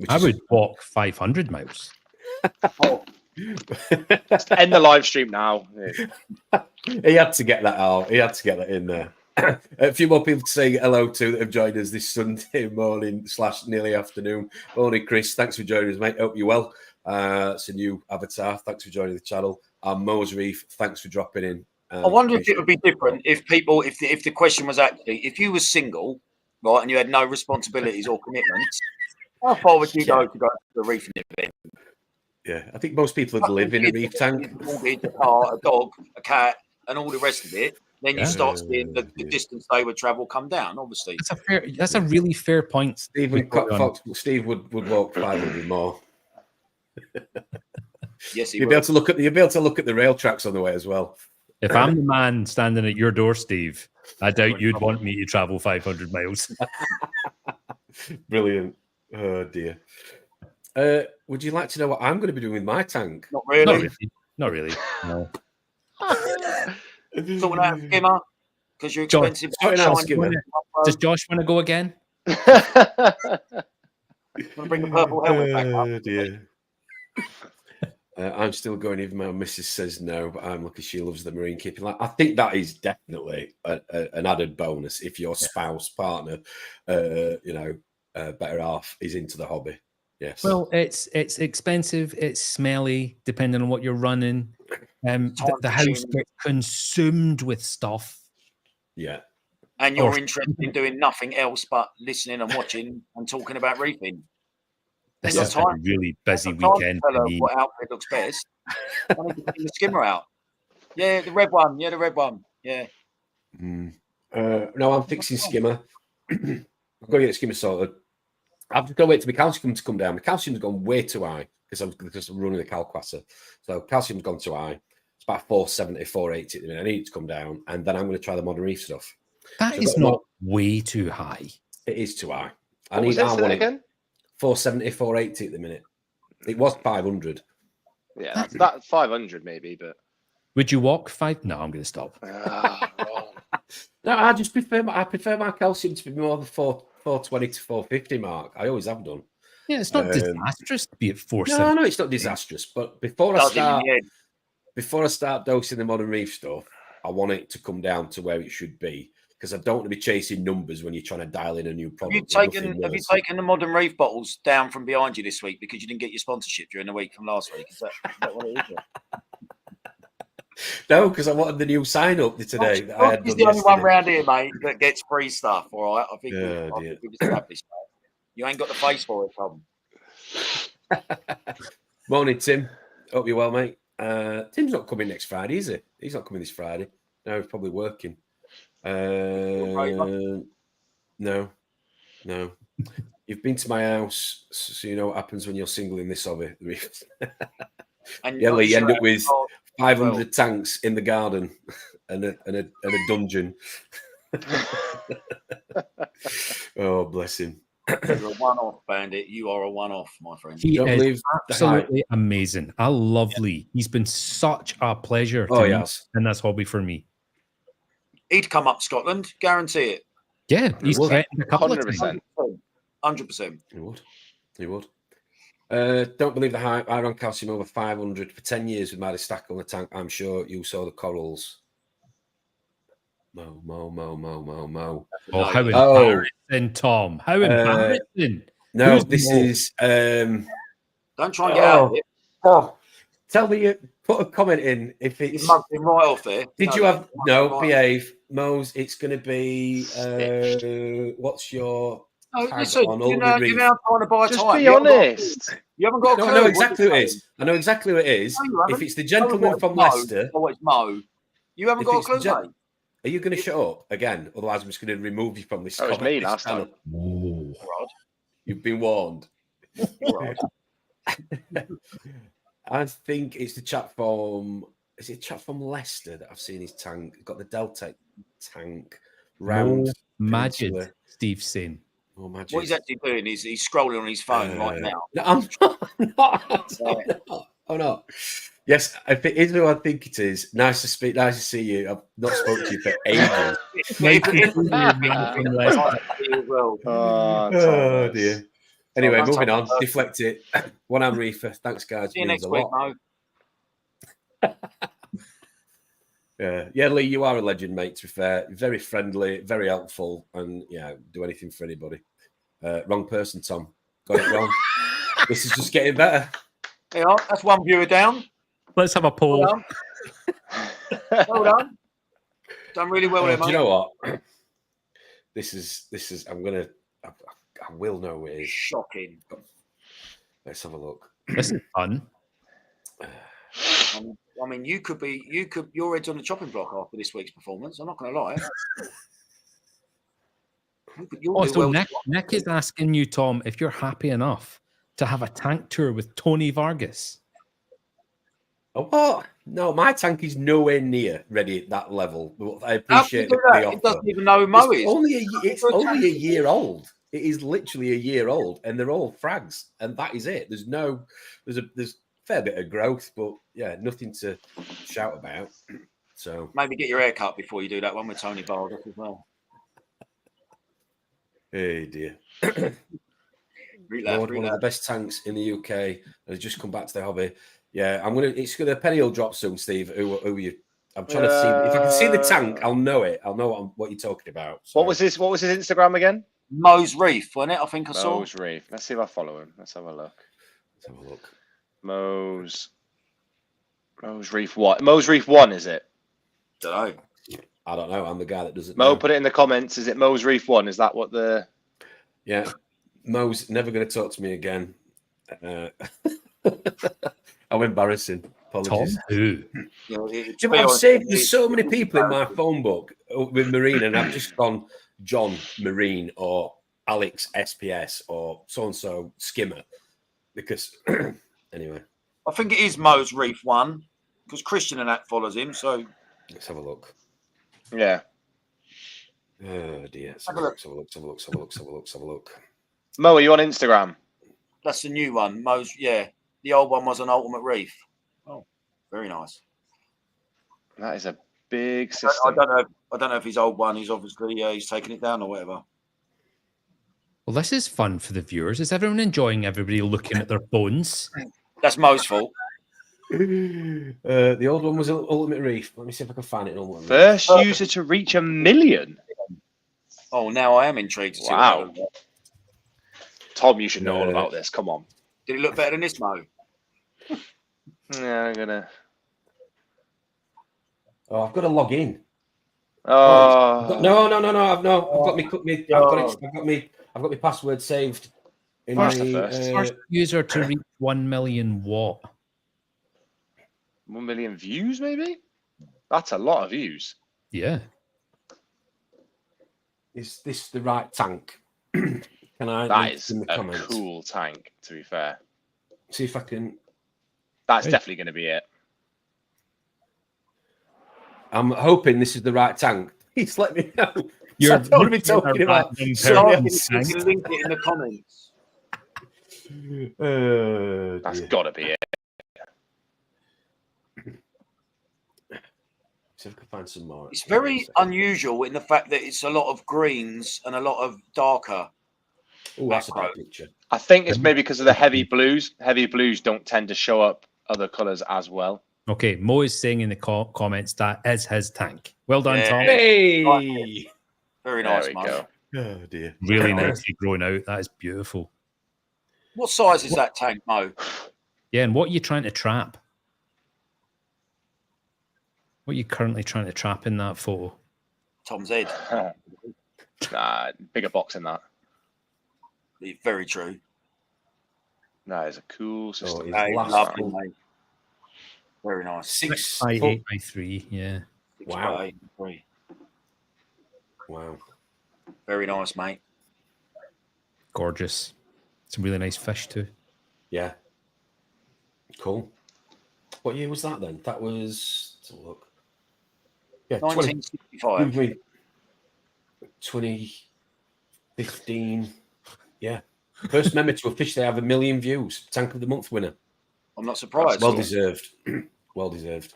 I would walk 500 miles. End the live stream now. He had to get that out. He had to get that in there. A few more people to say hello to that have joined us this Sunday morning / nearly afternoon. Morning, Chris. Thanks for joining us, mate. Hope you're well. It's a new avatar. Thanks for joining the channel. Mose Reef, thanks for dropping in. I wonder if it would be different if people, if the question was actually, if you were single, right, and you had no responsibilities or commitments, how far would you go to the reefing event? Yeah, I think most people would live in a reef tank. A car, a dog, a cat, and all the rest of it. Then you start seeing the distance they would travel come down, obviously. That's a really fair point. Steve would walk 500 more. Yes, you'll be able to look at the rail tracks on the way as well. If I'm the man standing at your door, Steve, I doubt you'd want me to travel 500 miles. Brilliant. Oh dear. Would you like to know what I'm going to be doing with my tank? Not really. Not really. No. Sorting out skimmer because you're expensive. Does Josh want to go again? Want to bring the purple helmet back up? Dear. I'm still going, even my missus says no, but I'm lucky she loves the marine keeping. I think that is definitely an added bonus if your spouse, partner, better half is into the hobby. Yes. Well, it's expensive. It's smelly, depending on what you're running. The house gets consumed with stuff. Yeah. And you're interested in doing nothing else but listening and watching and talking about reefing. This has been a really busy weekend. Tell her what outfit looks best. I need to bring the skimmer out. Yeah, the red one. Yeah, the red one. Yeah. No, I'm fixing skimmer. I've got to get the skimmer sorted. I've just got to wait for the calcium to come down. The calcium's gone way too high because I'm running the calquasser. So calcium's gone too high. It's about 470, 480 at the minute. I need it to come down, and then I'm going to try the modern reef stuff. That is not way too high. It is too high. What was that again? 470, 480 at the minute. It was 500. Yeah, that's 500 maybe, but Would you walk 5? No, I'm going to stop. No, I just prefer my calcium to be more than 420 to 450 mark. I always have done. Yeah, it's not disastrous to be at 470. No, it's not disastrous. But before I start dosing the modern reef stuff, I want it to come down to where it should be, because I don't want to be chasing numbers when you're trying to dial in a new product. Have you taken the modern reef bottles down from behind you this week because you didn't get your sponsorship during the week from last week? Is that what it is? No, because I wanted the new sign up today. He's the only one around here, mate, that gets free stuff. All right, I think we've established that. You ain't got the face for it, Tom. Morning, Tim. Hope you're well, mate. Tim's not coming next Friday, is he? He's not coming this Friday. No, he's probably working. No. You've been to my house, so you know what happens when you're single in this hobby. Yeah, Lee, you end up with 500 tanks in the garden and a dungeon. Oh, bless him. You're a one-off, Bandit. You are a one-off, my friend. He is absolutely amazing. I love Lee. He's been such a pleasure to me in this hobby for me. He'd come up to Scotland, guarantee it. Yeah, he's threatened a couple of times. 100%. He would. Don't believe the hype. I ran calcium over 500 for 10 years with my stack on the tank. I'm sure you saw the corals. Mo. Oh, how embarrassing, Tom. How embarrassing. No, this is... Don't try and get out of it. Oh, tell me, put a comment in if it's... You mugged him right off there. Did you have... No, behave. Mose, it's going to be... what's your... Oh, listen, you're now trying to buy time. Just be honest. You haven't got a clue. I know exactly what it is. I know exactly what it is. No, if it's the gentleman from Leicester... Oh, it's Mo. You haven't got a clue, mate. Are you going to shut up again? Otherwise, I'm just going to remove you from this. That was me last time. You've been warned. I think it's the chap from... Is it a chap from Leicester that I've seen his tank? Got the Delta tank round. Magic, Steve saying. Oh, magic. What he's actually doing is he's scrolling on his phone right now. No, I'm not. I'm not. Yes, if it is who I think it is, nice to speak. Nice to see you. I've not spoken to you for ages. Oh dear. Anyway, moving on. Deflect it. One arm reefer. Thanks, guys. See you next week, Mo. Yeah, Lee, you are a legend, mate. To be fair, very friendly, very helpful, and yeah, do anything for anybody. Wrong person, Tom. Got it wrong. This is just getting better. Yeah, that's one viewer down. Let's have a poll. Well done. Done really well there, mate. Do you know what? This is. I will know what it is. Shocking. Let's have a look. This is fun. I mean, your head's on the chopping block after this week's performance. I'm not going to lie. Nick is asking you, Tom, if you're happy enough to have a tank tour with Tony Vargas. Oh, what? No, my tank is nowhere near ready at that level. I appreciate the offer. It doesn't even know who Mo is. It's only a year old. It is literally a year old, and they're all frags, and that is it. There's a fair bit of growth, but yeah, nothing to shout about. So maybe get your hair cut before you do that one with Tony Vargas as well. Hey dear. One of the best tanks in the UK has just come back to the hobby. Yeah, it's gonna penny will drop soon, Steve. Who you? I'm trying to see if I can see the tank. I'll know it. I'll know what you're talking about. So. What was his Instagram again? Mo's Reef, wasn't it? I think I saw. Mo's Reef. Let's see if I follow him. Let's have a look. Mo's Reef what? Mo's Reef 1, is it? I don't know. I'm the guy that does it. Mo, put it in the comments. Is it Mo's Reef 1? Is that what the... Yeah. Mo's never going to talk to me again. How embarrassing. Apologies. Tom, I've saved there's so many people in my phone book with Marine, and I've just gone John Marine or Alex SPS or so-and-so Skimmer. Because... Anyway, I think it is Mo's Reef 1 because Christian and that follows him. So let's have a look. Yeah. Oh dear. Have a look. Mo, are you on Instagram? That's the new one. Mo's, yeah. The old one was an ultimate reef. Oh, very nice. That is a big system. I don't know if his old one. He's obviously he's taking it down or whatever. Well, this is fun for the viewers. Is everyone enjoying everybody looking at their phones? That's Mo's fault. The old one was Ultimate Reef. Let me see if I can find it. First user to reach 1 million. Oh, now I am intrigued to see. Wow. Tom, you should know all about this. Come on. Did it look better than this, Mo? Yeah, I'm gonna. Oh, I've got to log in. Oh no! I've got my password saved. In First user to reach 1 million what? 1 million views, maybe? That's a lot of views. Yeah. Is this the right tank? Can I? That is in the a comments? cool tank, to be fair. See if I can. That's definitely going to be it. I'm hoping this is the right tank. Please let me know. You're I don't want to be talking about. Sorry, you can link it in the comments. That's got to be it. See if I can find some more. It's very unusual in the fact that it's a lot of greens and a lot of darker. Oh, that's a bad picture. I think it's maybe because of the heavy blues. Heavy blues don't tend to show up other colours as well. Okay, Mo is saying in the comments that is his tank. Well done, Tom. Hey! Very nice, there we man. go. Oh, dear. Really nicely grown out. That is beautiful. What size is that tank, Mo? Yeah, and what are you trying to trap? What are you currently trying to trap in that photo? Tom's head. Nah, bigger box than that. Very true. That is a cool system. Lovely, mate. Very nice. 6 by foot. 8 by 3, yeah. Wow. 8 by 3. Wow. Very nice, mate. Gorgeous. Some really nice fish too. Yeah. Cool. What year was that then? That was, let's have a look. Yeah, 1965. 2015. Yeah. First member to officially have 1 million views. Tank of the Month winner. I'm not surprised. Well deserved. Well deserved.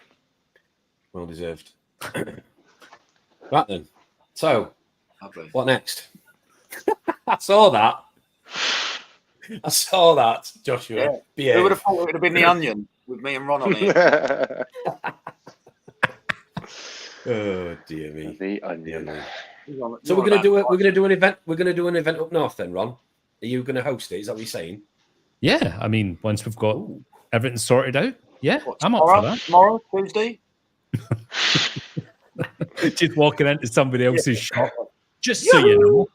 Well deserved. Right then. So, Lovely. what next? I saw that. I saw that, Joshua. Yeah. Who would have thought it would have been the Onion with me and Ron on it? Oh dear me. The Onion. So we're gonna do an event. We're gonna do an event up north then, Ron. Are you gonna host it? Is that what you're saying? Yeah, I mean, once we've got everything sorted out, yeah, I'm up tomorrow, for that. Tomorrow, Tuesday. Just walking into somebody else's shop, just so you know.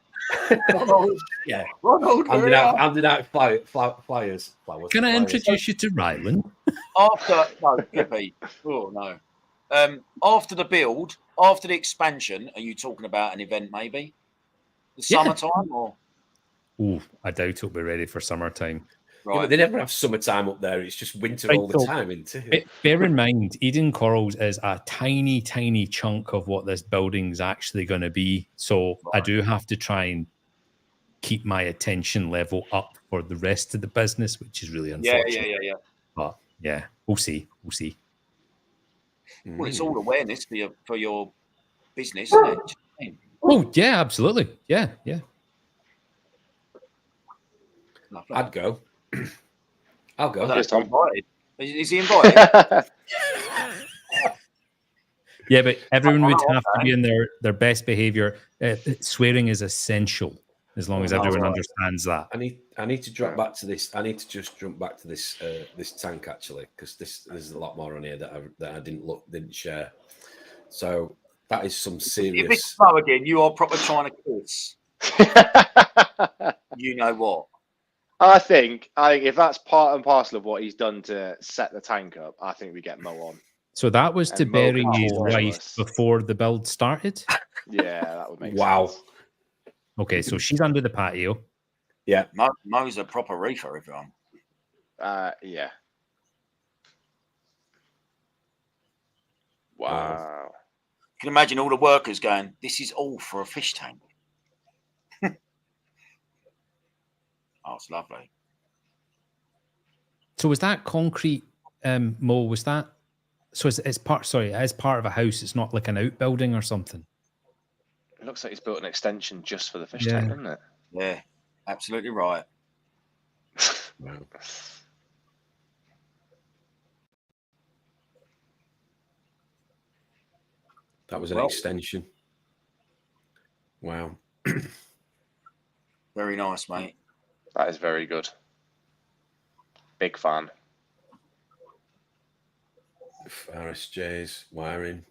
Ronald, Yeah. Ronald, handing out flyers. Can I introduce you to Ryland? After Kippy. Oh no. After the build, after the expansion, are you talking about an event maybe? The summertime or? Oh, I doubt it'll be ready for summertime. Right. Yeah, but they never have summertime up there. It's just winter all the time, isn't it? Bear in mind, Eden Corals is a tiny, tiny chunk of what this building's actually going to be. So I do have to try and keep my attention level up for the rest of the business, which is really unfortunate. Yeah. But yeah, we'll see. We'll see. Well, it's all awareness for your business, isn't it? Oh yeah, absolutely. Yeah. Lovely. I'd go. I'll go. Is he invited? Yeah, but everyone would have to be in their best behavior. Swearing is essential as long as everyone understands that. I need to drop back to this. I need to just jump back to this this tank actually, because there's a lot more on here that I didn't share. So that is some serious. If it's slow again, you are proper trying to kiss. You know what? I think if that's part and parcel of what he's done to set the tank up, I think we get Mo on. So that was to bury his wife before the build started? Yeah, that would make sense. Okay, so she's under the patio. Yeah. Mo's a proper reefer, everyone. Yeah. Wow. You can imagine all the workers going, this is all for a fish tank. Oh, it's lovely. So was that concrete, Mo? Was that so? It's part. Sorry, as part of a house. It's not like an outbuilding or something. It looks like he's built an extension just for the fish Yeah. tank, doesn't it? Yeah, absolutely right. Wow. That was an extension. Wow. Very nice, mate. That is very good. Big fan. RSJ's wiring.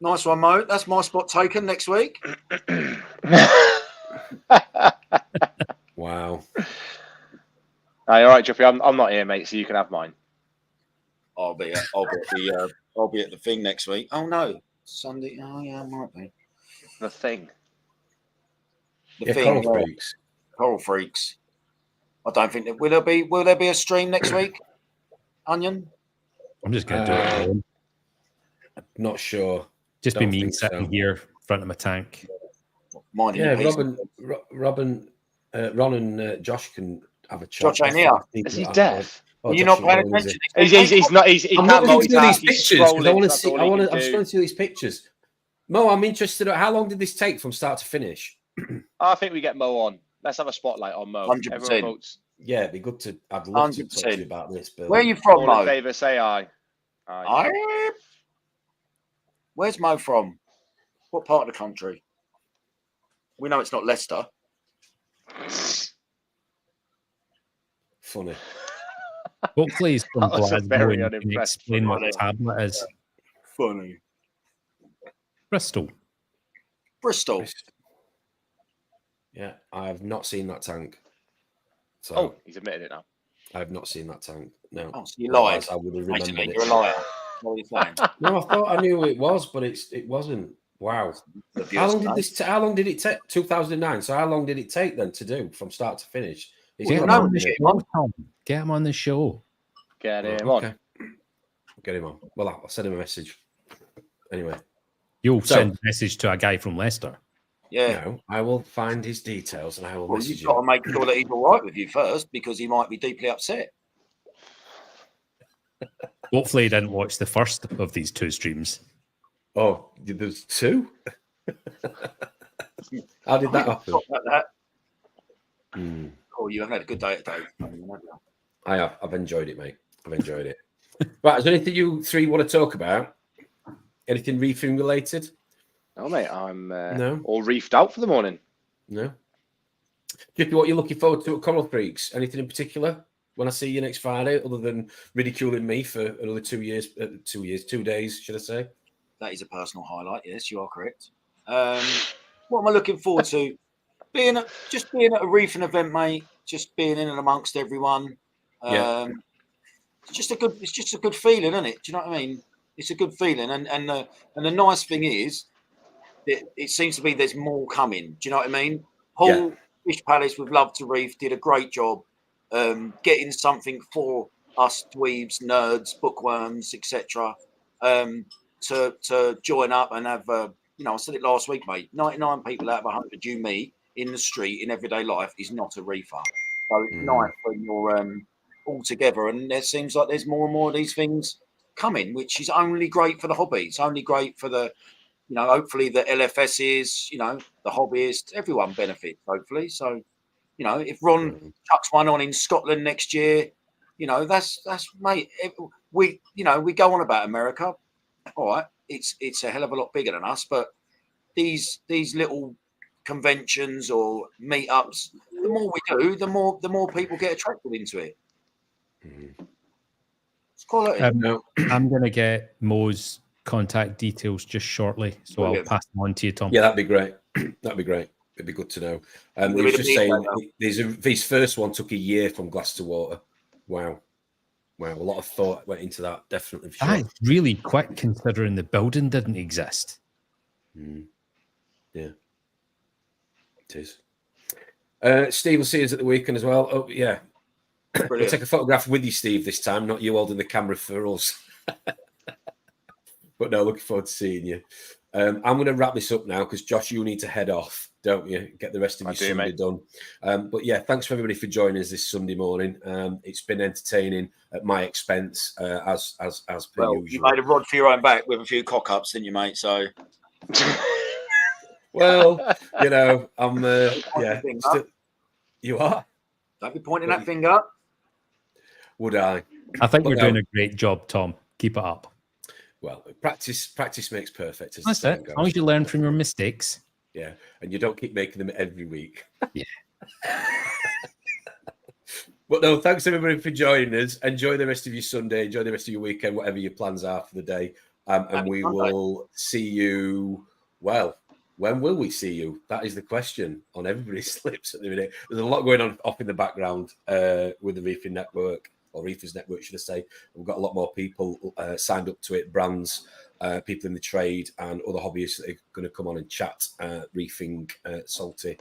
Nice one, Mo. That's my spot taken next week. Wow. All right, Jeffrey. I'm not here, mate, so you can have mine. I'll be at the thing next week. Oh no, Sunday. Oh yeah, I might be. The thing. The thing. Coral Freaks. Coral Freaks. I don't think that will there be a stream next week? Onion. I'm just gonna do it alone. Not sure. Just be me sitting here in front of my tank. Yeah, Ron and Josh can have a chat. Josh ain't here. Is he deaf? Are you not paying attention? He's not. He I'm can't looking through these multitask. pictures because I want to see. I'm I'm just going through these pictures. Mo, I'm interested. How long did this take from start to finish? I think we get Mo on. Let's have a spotlight on Mo. 100%. Yeah, it'd be good to. I'd love to talk to you about this, Bill. Where are you from, All Mo? in favour, say aye. Aye. Where's Mo from? What part of the country? We know it's not Leicester. Funny. Hopefully, he's from That was a Glasgow very and can unimpressed explain what funny. a tablet is. Funny. Bristol. Bristol. Yeah, I have not seen that tank. So Oh, he's admitted it now. I have not seen that tank. No. Oh, so you lied. I would have remembered it. You're a liar. What are you saying? No, I thought I knew who it was, but it wasn't. Wow. How long did it take? 2009. So how long did it take then to do from start to finish? Get him on the show, Tom. Get him on the show. Get him on. Get him on. Well, I'll send him a message. Anyway. You'll send a message to a guy from Leicester. Yeah. No, I will find his details and I will message you've got to make sure that he's all right with you first because he might be deeply upset. Hopefully, he didn't watch the first of these two streams. Oh, there's two? How did that happen? Like that. Oh, you haven't had a good day today. I have. I've enjoyed it, mate. I've enjoyed it. Right, is there anything you three want to talk about? Anything reefing related? No, mate. I'm No? all reefed out for the morning. No? Jippy, what you're looking forward to at Coral Freaks? Anything in particular? When I see you next Friday, other than ridiculing me for another 2 days, should I say? That is a personal highlight. Yes, you are correct. What am I looking forward to? Being at a reefing event, mate. Just being in and amongst everyone. It's just a good feeling, isn't it? Do you know what I mean? It's a good feeling, and the nice thing is, it seems to be there's more coming. Do you know what I mean? Hull Fish Palace with Love to Reef did a great job getting something for us dweebs, nerds, bookworms, etc. To join up and have. I said it last week, mate. 99 people out of 100 you meet in the street in everyday life is not a reefer. So it's nice when you're all together, and there seems like there's more and more of these things coming, which is only great for the hobby. It's only great for the, hopefully the LFSs, the hobbyists, everyone benefits, hopefully. So, if Ron chucks one on in Scotland next year, that's mate. We go on about America. All right, it's a hell of a lot bigger than us, but these little conventions or meetups, the more we do, the more people get attracted into it. It's quality. I'm going to get Mo's contact details just shortly, so I'll pass them on to you, Tom. Yeah, that'd be great. That'd be great. It'd be good to know. He was just saying his first one took a year from glass to water. Wow. A lot of thought went into that, definitely. For sure. That's really quick considering the building didn't exist. Yeah, it is. Steve will see us at the weekend as well. Oh, yeah. We'll take a photograph with you, Steve, this time, not you holding the camera for us. But no, looking forward to seeing you. I'm going to wrap this up now because, Josh, you need to head off. don't you? Get the rest of your Sunday done. But yeah, thanks for everybody for joining us this Sunday morning. It's been entertaining at my expense, as per usual. You made a rod for your own back with a few cock-ups, didn't you, mate? So, well, you know, I'm still, you are. Don't be pointing that finger. Would I? I think you're doing a great job, Tom. Keep it up. Well, practice makes perfect. That's it. As long as you learn from your mistakes. Yeah, and you don't keep making them every week. Yeah. But no, thanks everybody for joining us. Enjoy the rest of your Sunday. Enjoy the rest of your weekend, whatever your plans are for the day. And we will see you. Well, when will we see you? That is the question on everybody's lips at the minute. There's a lot going on off in the background with the Reefing Network, or Reefers Network, should I say. We've got a lot more people signed up to it, brands, people in the trade, and other hobbyists that are going to come on and chat reefing, salty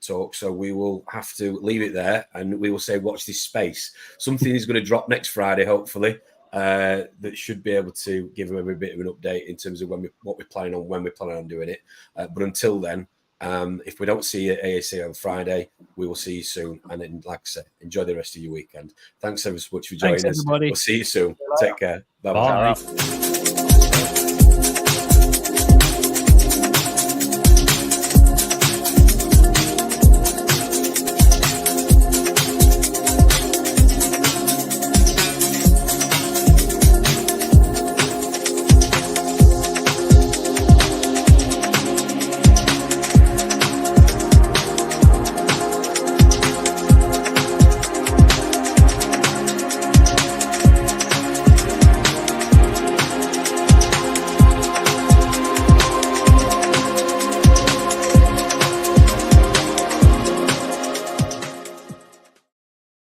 talk. So we will have to leave it there, and we will say watch this space. Something is going to drop next Friday, hopefully, that should be able to give them a bit of an update in terms of what we're planning on doing it. But until then, if we don't see you at AAC on Friday, we will see you soon. And then, like I said, enjoy the rest of your weekend. Thanks ever so much for joining us. Everybody. We'll see you soon. Take care. Bye-bye. Bye.